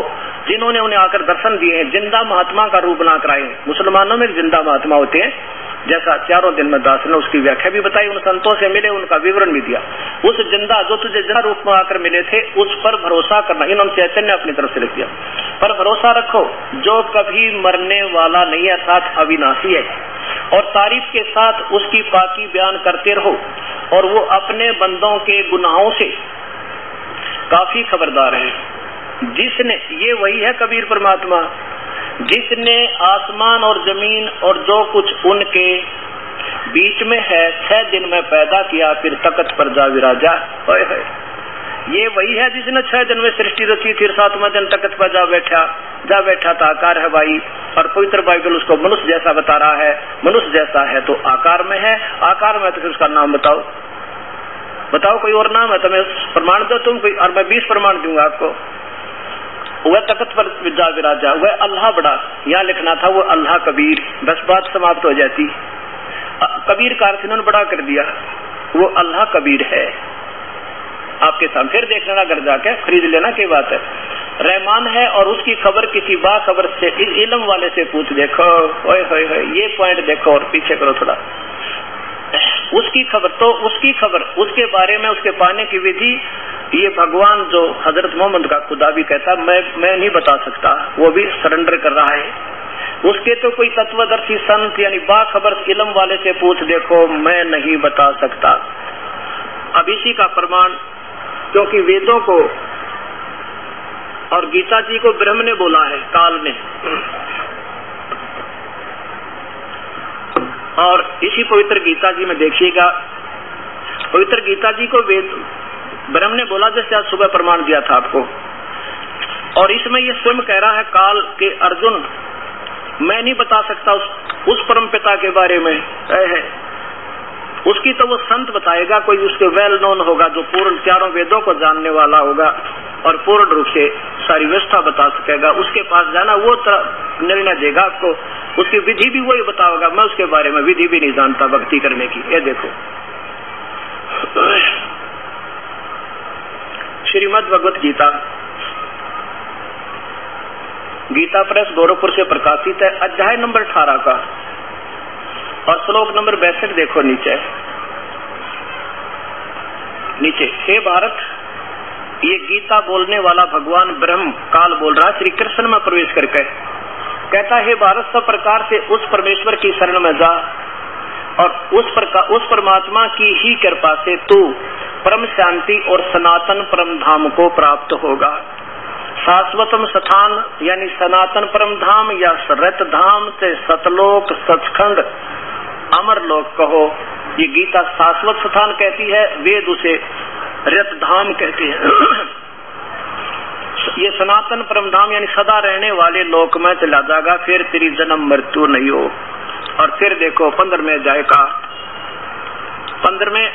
जिन्होंने उन्हें आकर दर्शन दिए हैं, जिंदा महात्मा का रूप बना कर आए। मुसलमानों में जिंदा महात्मा होते हैं, जैसा चारों दिन में दास ने उसकी व्याख्या भी बताई, उन संतों से मिले, उनका विवरण भी दिया। उस जिंदा जो तुझे जिंदा रूप में आकर मिले थे, उस पर भरोसा करना, इन्होंने चैतन्य ने अपनी तरफ से लिख दिया। पर भरोसा रखो जो कभी मरने वाला नहीं है, साथ अविनाशी है, और तारीफ के साथ उसकी पाकी बयान करते रहो, और वो अपने बंदों के गुनाहों से काफी खबरदार है। जिसने, ये वही है कबीर परमात्मा, जिसने आसमान और जमीन और जो कुछ उनके बीच में है 6 दिन में पैदा किया, फिर तख्त पर जा विराजा। ये वही है जिसने 6 दिन में सृष्टि रची, फिर 7वें दिन तख्त पर जा बैठा था। आकार है भाई, और पवित्र बाइबल उसको मनुष्य जैसा बता रहा है। मनुष्य जैसा है तो आकार में है, आकार में तो फिर उसका नाम बताओ कोई और नाम है तो मैं प्रमाण दो तुम कोई, और मैं 20 प्रमाण दूंगा आपको। वह तख्त पर जा विराजा, वह अल्लाह बड़ा, यहाँ लिखना था वो अल्लाह कबीर, बस बात समाप्त हो जाती। कबीर का अर्थ इन्होंने बड़ा कर दिया, वो अल्लाह कबीर है। आपके सामने फिर देख लेना, घर जाके खरीद लेना की बात है। रहमान है और उसकी खबर किसी बाखबर से, इस इल्म वाले से पूछ देखो। ओए होए होए, ये पॉइंट देखो और पीछे करो थोड़ा। उसकी खबर उसके बारे में, उसके पाने की विधि, ये भगवान जो हजरत मोहम्मद का खुदा भी कहता मैं नहीं बता सकता, वो भी सरेंडर कर रहा है। उसके तो कोई तत्वदर्शी संत यानी बाखबर इल्म वाले से पूछ देखो, मैं नहीं बता सकता। अब इसी का प्रमाण, क्योंकि वेदों को और गीता जी को ब्रह्म ने बोला है, काल ने, और इसी पवित्र गीता जी में देखिएगा, पवित्र गीता जी को वेद ब्रह्म ने बोला, जैसे आज सुबह प्रमाण दिया था आपको। और इसमें ये स्वयं कह रहा है काल के अर्जुन, मैं नहीं बता सकता उस परम पिता के बारे में है, उसकी तो वो संत बताएगा, कोई उसके वेल नोन होगा जो पूर्ण चारों वेदों को जानने वाला होगा और पूर्ण रूप से सारी व्यवस्था बता सकेगा। उसके पास जाना, वो निर्णय देगा आपको, उसकी विधि भी वही बताओगा। मैं उसके बारे में विधि भी नहीं जानता भक्ति करने की। ये देखो श्रीमद् भगवत गीता, गीता प्रेस गोरखपुर से प्रकाशित है, अध्याय नंबर 18 का और श्लोक नंबर 62 देखो नीचे। हे भारत, ये गीता बोलने वाला भगवान ब्रह्म काल बोल रहा है श्री कृष्ण में प्रवेश करके, कहता है भारत, सब प्रकार से उस परमेश्वर की शरण में जा और उस परमात्मा की ही कृपा से तू परम शांति और सनातन परम धाम को प्राप्त होगा। शाश्वतम स्थान यानी सनातन परम धाम या रत धाम से सतलोक, सचखंड, अमर लोक कहो। ये गीता शाश्वत स्थान कहती है, वेद उसे रत धाम कहते हैं। ये सनातन परम धाम यानी सदा रहने वाले लोक में चला जाएगा, फिर तेरी जन्म मृत्यु नहीं हो। और फिर देखो 15वें अध्याय का 15वें,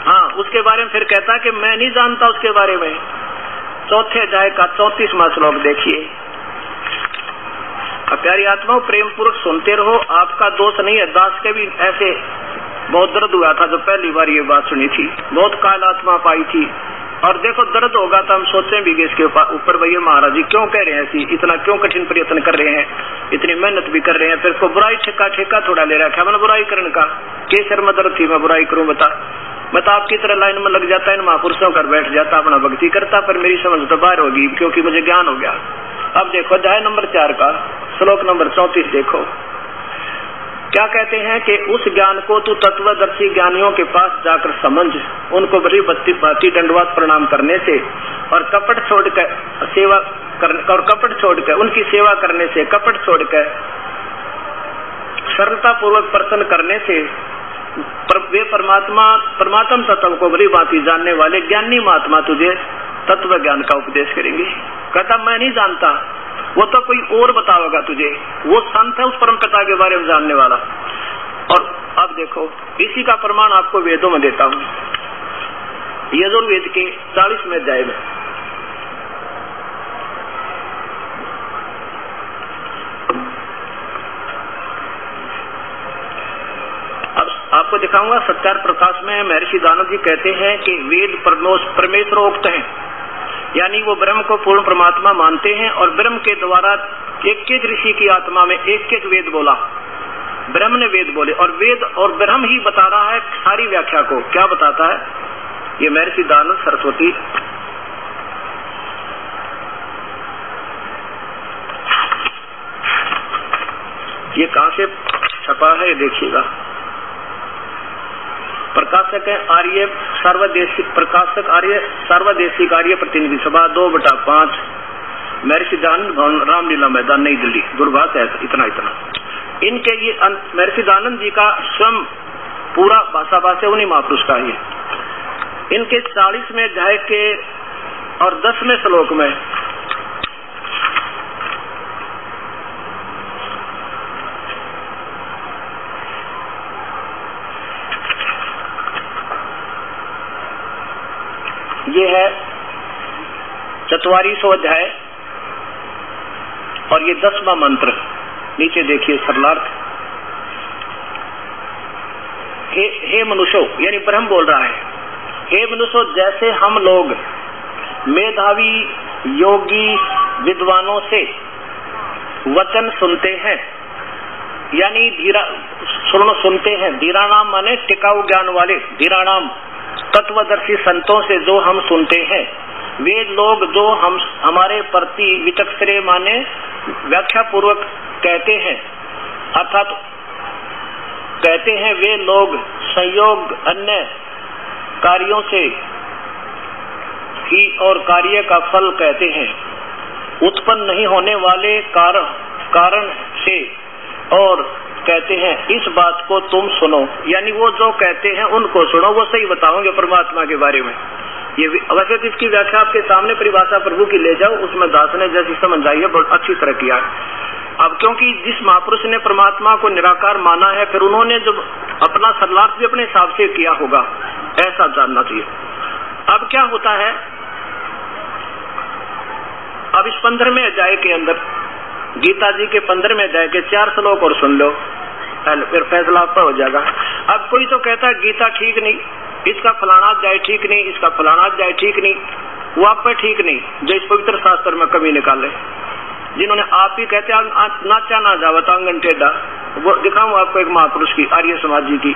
हाँ, उसके बारे में फिर कहता है कि मैं नहीं जानता उसके बारे में। 4थे अध्याय का 34वां श्लोक देखिए। प्यारी आत्माओं, प्रेम पूर्वक सुनते रहो, आपका दोष नहीं है। दास के भी ऐसे बहुत दर्द हुआ था जो पहली बार ये बात सुनी थी, बहुत काल आत्मा पाई थी। और देखो दर्द होगा तो हम सोचे भी इसके ऊपर भैया महाराज जी क्यों कह रहे हैं ऐसी, इतना क्यों कठिन प्रयत्न कर रहे हैं, इतनी मेहनत भी कर रहे हैं, फिर इसको बुराई ठेका थोड़ा ले रखा है। मैंने बुराई करने का केसर में दर्द थी, मैं बुराई करूं बता। मैं तो आपकी तरह लाइन में लग जाता, इन महापुरुषों कर बैठ जाता, अपना भक्ति करता, पर मेरी समझ तो बाहर होगी क्योंकि मुझे ज्ञान हो गया। अब देखो अध्याय नंबर 4 का श्लोक नंबर 34 देखो क्या कहते हैं कि उस ज्ञान को तू तत्वदर्शी ज्ञानियों के पास जाकर समझ, उनको बड़ी भांति दंडवत प्रणाम करने से और कपट छोड़कर सेवा और कपट छोड़कर उनकी सेवा करने से, कपट छोड़कर सरलता पूर्वक प्रसन्न करने से वे परमात्म तत्व को बड़ी भांति जानने वाले ज्ञानी महात्मा तुझे तत्व ज्ञान का उपदेश करेंगे। कहता मैं नहीं जानता, वो तो कोई और बताएगा तुझे, वो संत है उस परम पिता के बारे में जानने वाला। और अब देखो इसी का प्रमाण आपको वेदों में देता हूं। यजुर्वेद के 40वें अध्याय में अब आपको दिखाऊंगा सत्यार प्रकाश में महर्षि दानव जी कहते हैं कि वेद परमेश्वरोक्त हैं, यानी वो ब्रह्म को पूर्ण परमात्मा मानते हैं और ब्रह्म के द्वारा एक एक ऋषि की आत्मा में एक एक वेद बोला, ब्रह्म ने वेद बोले और वेद और ब्रह्म ही बता रहा है सारी व्याख्या को। क्या बताता है ये महर्षि दानव सरस्वती, ये कहां से छपा है ये देखिएगा। प्रकाशक है आर्य सर्वदेशिक, प्रकाशक आर्य सर्वदेशिक आर्य प्रतिनिधि सभा 2/5 महर्षि दानंद भवन रामलीला मैदान नई दिल्ली, दूरभाष है इतना। इनके ये महर्षि दानंद जी का स्वयं पूरा भाषा भाषा उन्हीं महापुरुष का ही। इनके 40वें अध्याय के और 10वें श्लोक में ये है 44वां अध्याय और ये 10वां मंत्र। नीचे देखिए सरलार्थ। हे मनुष्यो, यानी ब्रह्म बोल रहा है, हे मनुष्यो जैसे हम लोग मेधावी योगी विद्वानों से वचन सुनते हैं, यानी सुनते हैं, धीराणाम माने टिकाऊ ज्ञान वाले, धीराणाम तत्वदर्शी संतों से जो हम सुनते हैं, वे लोग जो हमारे प्रति विचक्षणे माने व्याख्या पूर्वक कहते हैं, अर्थात कहते हैं वे लोग संयोग अन्य कार्यों से ही और कार्य का फल कहते हैं, उत्पन्न नहीं होने वाले कारण से और कहते हैं इस बात को तुम सुनो, यानी वो जो कहते हैं उनको सुनो, वो सही बताओगे परमात्मा के बारे में। ये वैसे तो इसकी व्याख्या आपके सामने परिभाषा प्रभु की ले जाओ, उसमें दास ने जैसी समझ आई है बहुत अच्छी तरह किया है। अब क्योंकि जिस महापुरुष ने परमात्मा को निराकार माना है, फिर उन्होंने जब अपना सरलार्थ भी अपने हिसाब से किया होगा, ऐसा जानना चाहिए। अब क्या होता है, अब इस 15वें अध्याय के अंदर गीता जी के 15वें अध्याय के 4 श्लोक और सुन लो, फिर फैसला आपका हो जाएगा। अब कोई तो कहता है गीता ठीक नहीं, इसका फलाना अध्याय ठीक नहीं, इसका फलाना अध्याय ठीक नहीं, वो आप पे ठीक नहीं जो इस पवित्र शास्त्र में कमी निकाले, जिन्होंने आप ही कहते नाचा ना जावत आंगन टेढ़ा। वो दिखाऊं आपको एक महापुरुष की, आर्य समाज जी की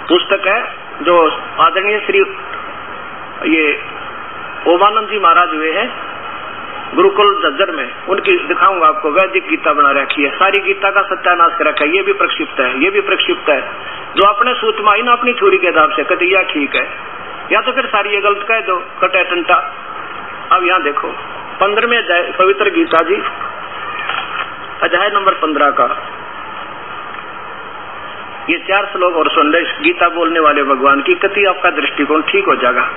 पुस्तक है जो आदरणीय श्री ये ओमानंद जी महाराज हुए हैं गुरुकुल झज्जर में, उनकी दिखाऊंगा आपको। वैदिक गीता बना रखी है, सारी गीता का सत्यानाश कर रखा है, ये भी प्रक्षिप्त है, ये भी प्रक्षिप्त है। जो अपने सूतमाई ना अपनी थ्योरी के हिसाब से कहते यह ठीक है, या तो फिर सारी ये गलत कह दो, कटे टंटा। अब यहाँ देखो 15वें अध्याय पवित्र गीता जी अध्याय नंबर 15 का ये 4 श्लोक और सुन ले, गीता बोलने वाले भगवान की कति आपका दृष्टिकोण ठीक हो जाएगा।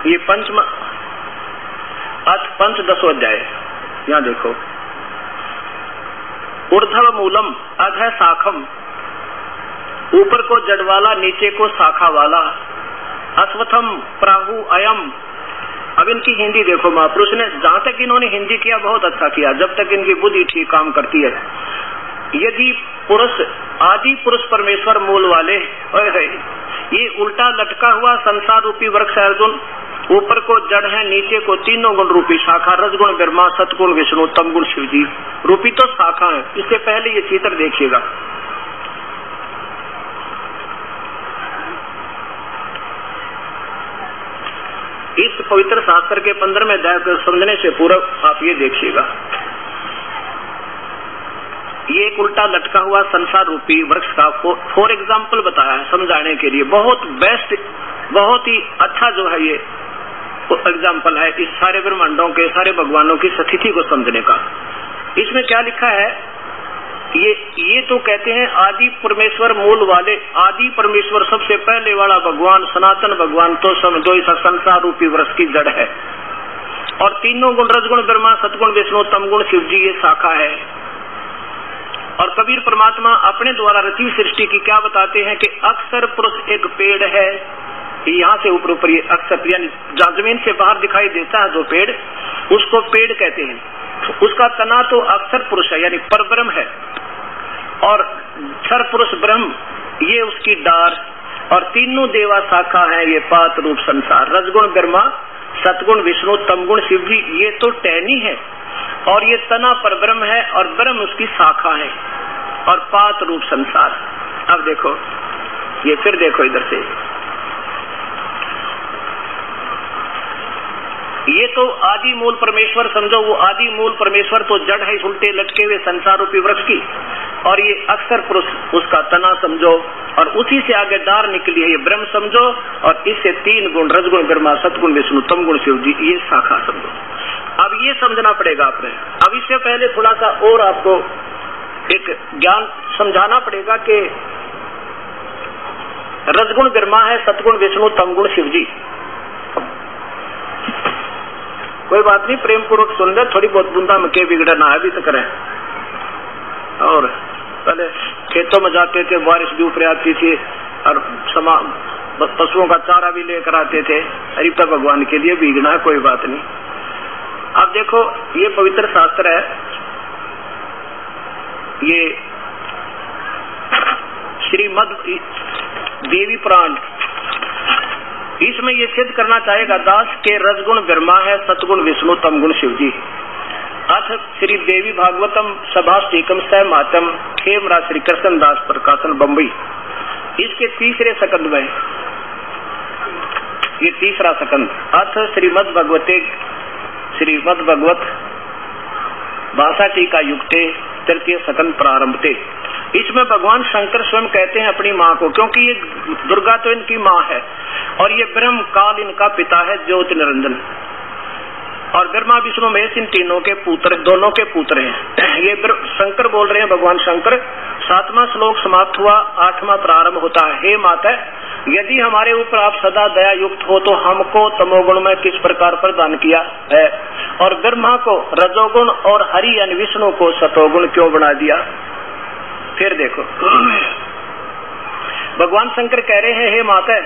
ये पंचदशो अध्याय, यहाँ देखो, ऊर्ध्व मूलम अधः शाखम, ऊपर को जड़ वाला नीचे को शाखा वाला, अश्वत्थम प्राहु अयम। अब इनकी हिंदी देखो महापुरुष ने, जहां तक इन्होंने हिंदी किया बहुत अच्छा किया, जब तक इनकी बुद्धि ठीक काम करती है। यदि पुरुष आदि पुरुष परमेश्वर मूल वाले, ये उल्टा लटका हुआ संसार रूपी वृक्ष अर्जुन, ऊपर को जड़ है, नीचे को तीनों गुण रूपी शाखा, रजगुण ब्रह्मा, सतगुण विष्णु, तमगुण शिव जी रूपी तो शाखा है। इससे पहले ये चित्र देखिएगा, इस पवित्र शास्त्र के 15वें अध्याय को समझने से पूर्व आप ये देखिएगा, ये एक उल्टा लटका हुआ संसार रूपी वृक्ष का फॉर एग्जाम्पल बताया है समझाने के लिए। बहुत बेस्ट, बहुत ही अच्छा जो है ये एग्जाम्पल है इस सारे ब्रह्मांडों के, सारे भगवानों की स्थिति को समझने का। इसमें क्या लिखा है, ये तो कहते हैं आदि परमेश्वर मूल वाले, आदि परमेश्वर सबसे पहले वाला भगवान, सनातन भगवान तो समझो इस संसार रूपी वृक्ष की जड़ है। और तीनों गुण, रजगुण ब्रह्मा, सतगुण विष्णु, तमगुण शिव जी, ये शाखा है। और कबीर परमात्मा अपने द्वारा रची सृष्टि की क्या बताते हैं कि अक्षर पुरुष एक पेड़ है, यहाँ से ऊपर ऊपर ये अक्षर यानी जमीन से बाहर दिखाई देता है जो पेड़, उसको पेड़ कहते हैं। उसका तना तो अक्षर पुरुष है यानी परब्रह्म है, और क्षर पुरुष ब्रह्म ये उसकी डार, और तीनों देवा शाखा है ये पात रूप संसार। रजगुण ब्रह्मा, सतगुण विष्णु, तमगुण शिव जी, ये तो टहनी है, और ये तना पर ब्रह्म है, और ब्रह्म उसकी शाखा है, और पात रूप संसार। अब देखो, ये फिर देखो इधर से, ये तो आदि मूल परमेश्वर समझो, वो आदि मूल परमेश्वर तो जड़ है इस उल्टे लटके हुए संसार रूपी वृक्ष की, और ये अक्षर पुरुष उसका तना समझो, और उसी से आगे डार निकली है ये ब्रह्म समझो, और इससे तीन गुण, रजगुण ब्रह्मा, सतगुण विष्णु, तमगुण शिव जी, ये शाखा समझो। अब ये समझना पड़ेगा आपने। अब इससे पहले थोड़ा सा और आपको एक ज्ञान समझाना पड़ेगा कि रजगुण ब्रह्मा है, सतगुण विष्णु, तमगुण शिव जी। कोई बात नहीं, प्रेम पूर्वक सुन ले, थोड़ी बहुत बूंदा में के बिगड़ना है भी तो करें। और पहले खेतों में जाते थे, बारिश भी ऊपर आती थी, और पशुओं का चारा भी लेकर आते थे, हरिता भगवान के लिए भीगना है, कोई बात नहीं। अब देखो, ये पवित्र शास्त्र है, ये श्रीमद देवी पुराण, इसमें ये सिद्ध करना चाहेगा दास के रजगुण ब्रह्मा है, सतगुण विष्णु, तमगुण शिव जी। अथ श्री देवी भागवतम सभाष्टिकम सह मातम खेमरा श्री कृष्ण दास प्रकाशन बम्बई। इसके तीसरे सकंद में, ये तीसरा सकंद, अथ श्रीमद भगवत भाषा टीका युक्ते तृतीय सकंद प्रारंभते। इसमें भगवान शंकर स्वयं कहते हैं अपनी माँ को, क्योंकि ये दुर्गा तो इनकी माँ है, और ये ब्रह्म काल इनका पिता है, ज्योति निरंजन, और ब्रह्मा विष्णु महेश इन तीनों के पुत्र, दोनों के पुत्र हैं। ये शंकर बोल रहे हैं, भगवान शंकर। 7वां श्लोक समाप्त हुआ, 8वां प्रारंभ होता है। हे माता, यदि हमारे ऊपर आप सदा दया युक्त हो तो हमको तमोगुण में किस प्रकार प्रदान किया है, और ब्रह्मा को रजोगुण और हरि यानी विष्णु को सतोगुण क्यों बना दिया। फिर देखो, भगवान शंकर कह रहे हैं, हे माता,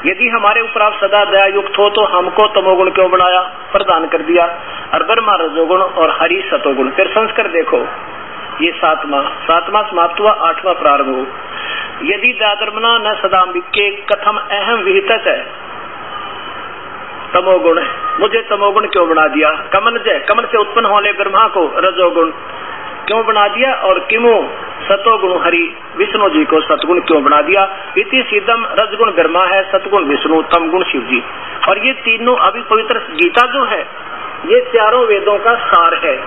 यदि हमारे ऊपर आप सदा दया युक्त हो तो हमको तमोगुण क्यों बनाया, प्रदान कर दिया, और ब्रह्मा रजोगुण और हरि सतोगुण। फिर संस्कार देखो, ये 7वां समाप्त हुआ, 8वां प्रारंभ हो। यदि दादर्मना न सदाम्बिके कथम अहम विहित है तमोगुण, मुझे तमोगुण क्यों बना दिया। कमल से उत्पन्न होने ब्रह्मा को रजोगुण क्यों बना दिया, और किमो सतोगुण हरि विष्णु जी को सतगुण क्यों बना दिया। इति सिद्धम, रजगुण ब्रह्मा है, सतगुण विष्णु, तमगुण शिव जी। और ये तीनों, अभी पवित्र गीता जो है ये चारों वेदों का सार है,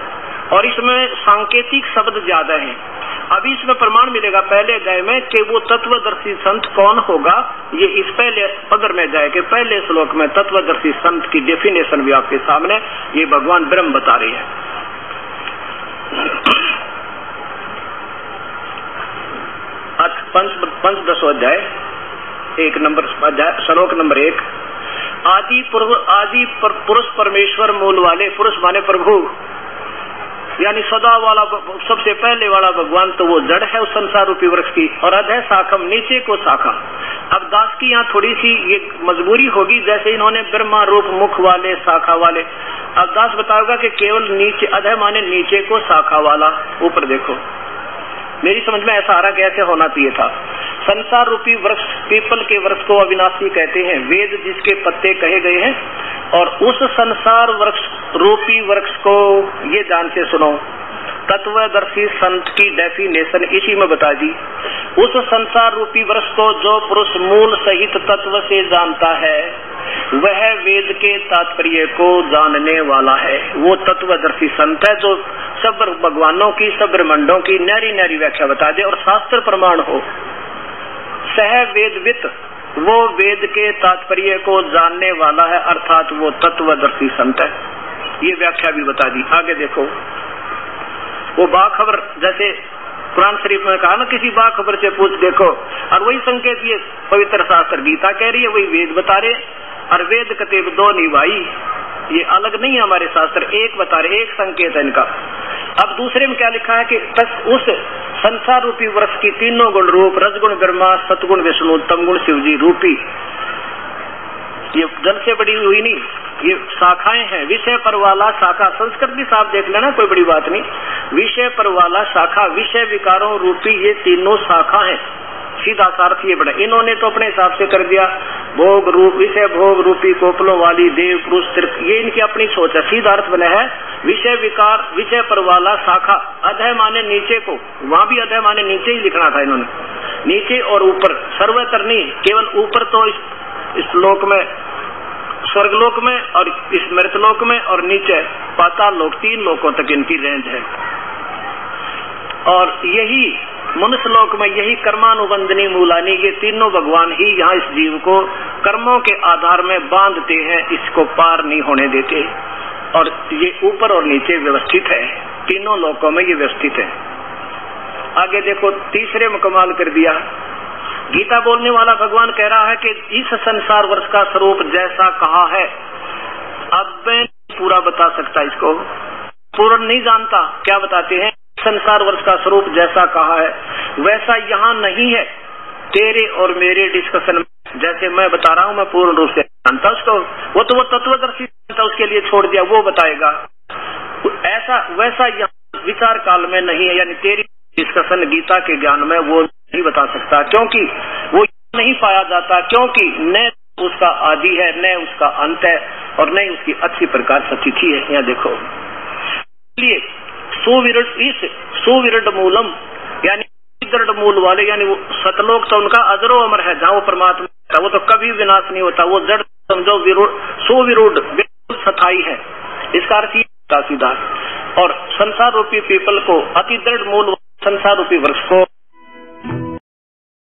और इसमें सांकेतिक शब्द ज्यादा हैं। अभी इसमें प्रमाण मिलेगा पहले अध्याय में कि वो तत्वदर्शी संत कौन होगा। ये इस पहले 15वें अध्याय के पहले श्लोक में तत्वदर्शी संत की डेफिनेशन भी आपके सामने ये भगवान ब्रह्म बता रही है। पंचदशो अध्याय, 1 नंबर अध्याय, श्लोक नंबर 1। आदि पुरुष परमेश्वर मूल वाले, पुरुष माने प्रभु यानी सदा वाला, सबसे पहले वाला भगवान तो वो जड़ है उस संसार रूपी वृक्ष की, और अधः शाखम, नीचे को शाखा। अब दास की यहाँ थोड़ी सी ये मजबूरी होगी, जैसे इन्होंने ब्रह्मा रूप मुख वाले, शाखा वाले। अब दास बताएगा कि केवल नीचे, अधः माने नीचे को, शाखा वाला ऊपर। देखो मेरी समझ में ऐसा आ रहा कि ऐसे होना चाहिए था। संसार रूपी वृक्ष, पीपल के वृक्ष को अविनाशी कहते हैं, वेद जिसके पत्ते कहे गए हैं, और उस संसार वृक्ष रूपी वृक्ष को ये ध्यान से सुनो, तत्वदर्शी संत की डेफिनेशन इसी में बता दी। उस संसार रूपी वृक्ष को जो पुरुष मूल सहित तत्व से जानता है, वह वेद के तात्पर्य को जानने वाला है। वो तत्वदर्शी संत है जो सब भगवानों की, सब ब्रह्मांडों की न्यारी न्यारी व्याख्या बता दे और शास्त्र प्रमाण हो। सह वेदवित, वो वेद के तात्पर्य को जानने वाला है, अर्थात वो तत्वदर्शी संत है। ये व्याख्या भी बता दी। आगे देखो, वो बाखबर, जैसे कुरान शरीफ में कहा ना, किसी बाखबर से पूछ देखो, और वही संकेत ये पवित्र शास्त्र गीता कह रही है, वही वेद बता रहे। और वेद कतेब दो नहीं भाई, ये अलग नहीं है हमारे शास्त्र, एक बता रहे, एक संकेत है इनका। अब दूसरे में क्या लिखा है कि उस संसार रूपी वृक्ष की तीनों गुण रूप, रजगुण ब्रह्मा, सतगुण विष्णु, तमगुण शिवजी रूपी, ये जल से बड़ी हुई नहीं, ये शाखाएं हैं। विषय पर वाला शाखा, संस्कृत भी साफ देख लेना, कोई बड़ी बात नहीं। विषय पर वाला शाखा, विषय विकारों रूपी ये तीनों शाखा हैं। सीधा सार्थ ये बड़ा, इन्होंने तो अपने हिसाब से कर दिया। भोग रूप, विषय भोग रूपी कोपलों वाली देव पुरुष, ये इनकी अपनी सोच है। सीधा अर्थ बना है विषय विकार, विषय पर वाला शाखा। अधय माने नीचे को, वहां भी अधय माने नीचे ही लिखना था इन्होंने, नीचे और ऊपर, सर्वत्र नहीं, केवल ऊपर तो इस लोक में, स्वर्गलोक में और इस मृतलोक में, और नीचे पाताल लोक, 3 लोकों तक इनकी रेंज है। और यही मनुष्य लोक में यही कर्मानुबंधनी मूलानी, ये तीनों भगवान ही यहाँ इस जीव को कर्मों के आधार में बांधते हैं, इसको पार नहीं होने देते। और ये ऊपर और नीचे व्यवस्थित है, तीनों लोकों में ये व्यवस्थित है। आगे देखो, तीसरे में कमाल कर दिया। गीता बोलने वाला भगवान कह रहा है कि इस संसार वर्ष का स्वरूप जैसा कहा है, अब मैं पूरा बता सकता, इसको पूर्ण नहीं जानता। क्या बताते हैं? संसार वर्ष का स्वरूप जैसा कहा है वैसा यहाँ नहीं है। तेरे और मेरे डिस्कशन में जैसे मैं बता रहा हूँ, मैं पूर्ण रूप से जानता उसको, वो तो वो तत्वदर्शी था, उसके लिए छोड़ दिया, वो बताएगा। ऐसा वैसा यहाँ विचार काल में नहीं है, यानी तेरी डिस्कशन गीता के ज्ञान में वो नहीं बता सकता, क्योंकि वो नहीं पाया जाता, क्योंकि न उसका आदि है, न उसका अंत है, और न उसकी अच्छी प्रकार से तिथि है। यहाँ देखो, इसलिए सुविरड मूलम, यानी दृढ़ मूल वाले, यानी वो सतलोक तो उनका अजरो अमर है, जहाँ वो परमात्मा है, वो तो कभी विनाश नहीं होता, वो जड़ समझो सुविरूढ़ बिल्कुल स्थायी है। इसका अर्थ सीधा। और संसार रूपी पीपल को, अति दृढ़ मूल संसार रूपी वृक्ष को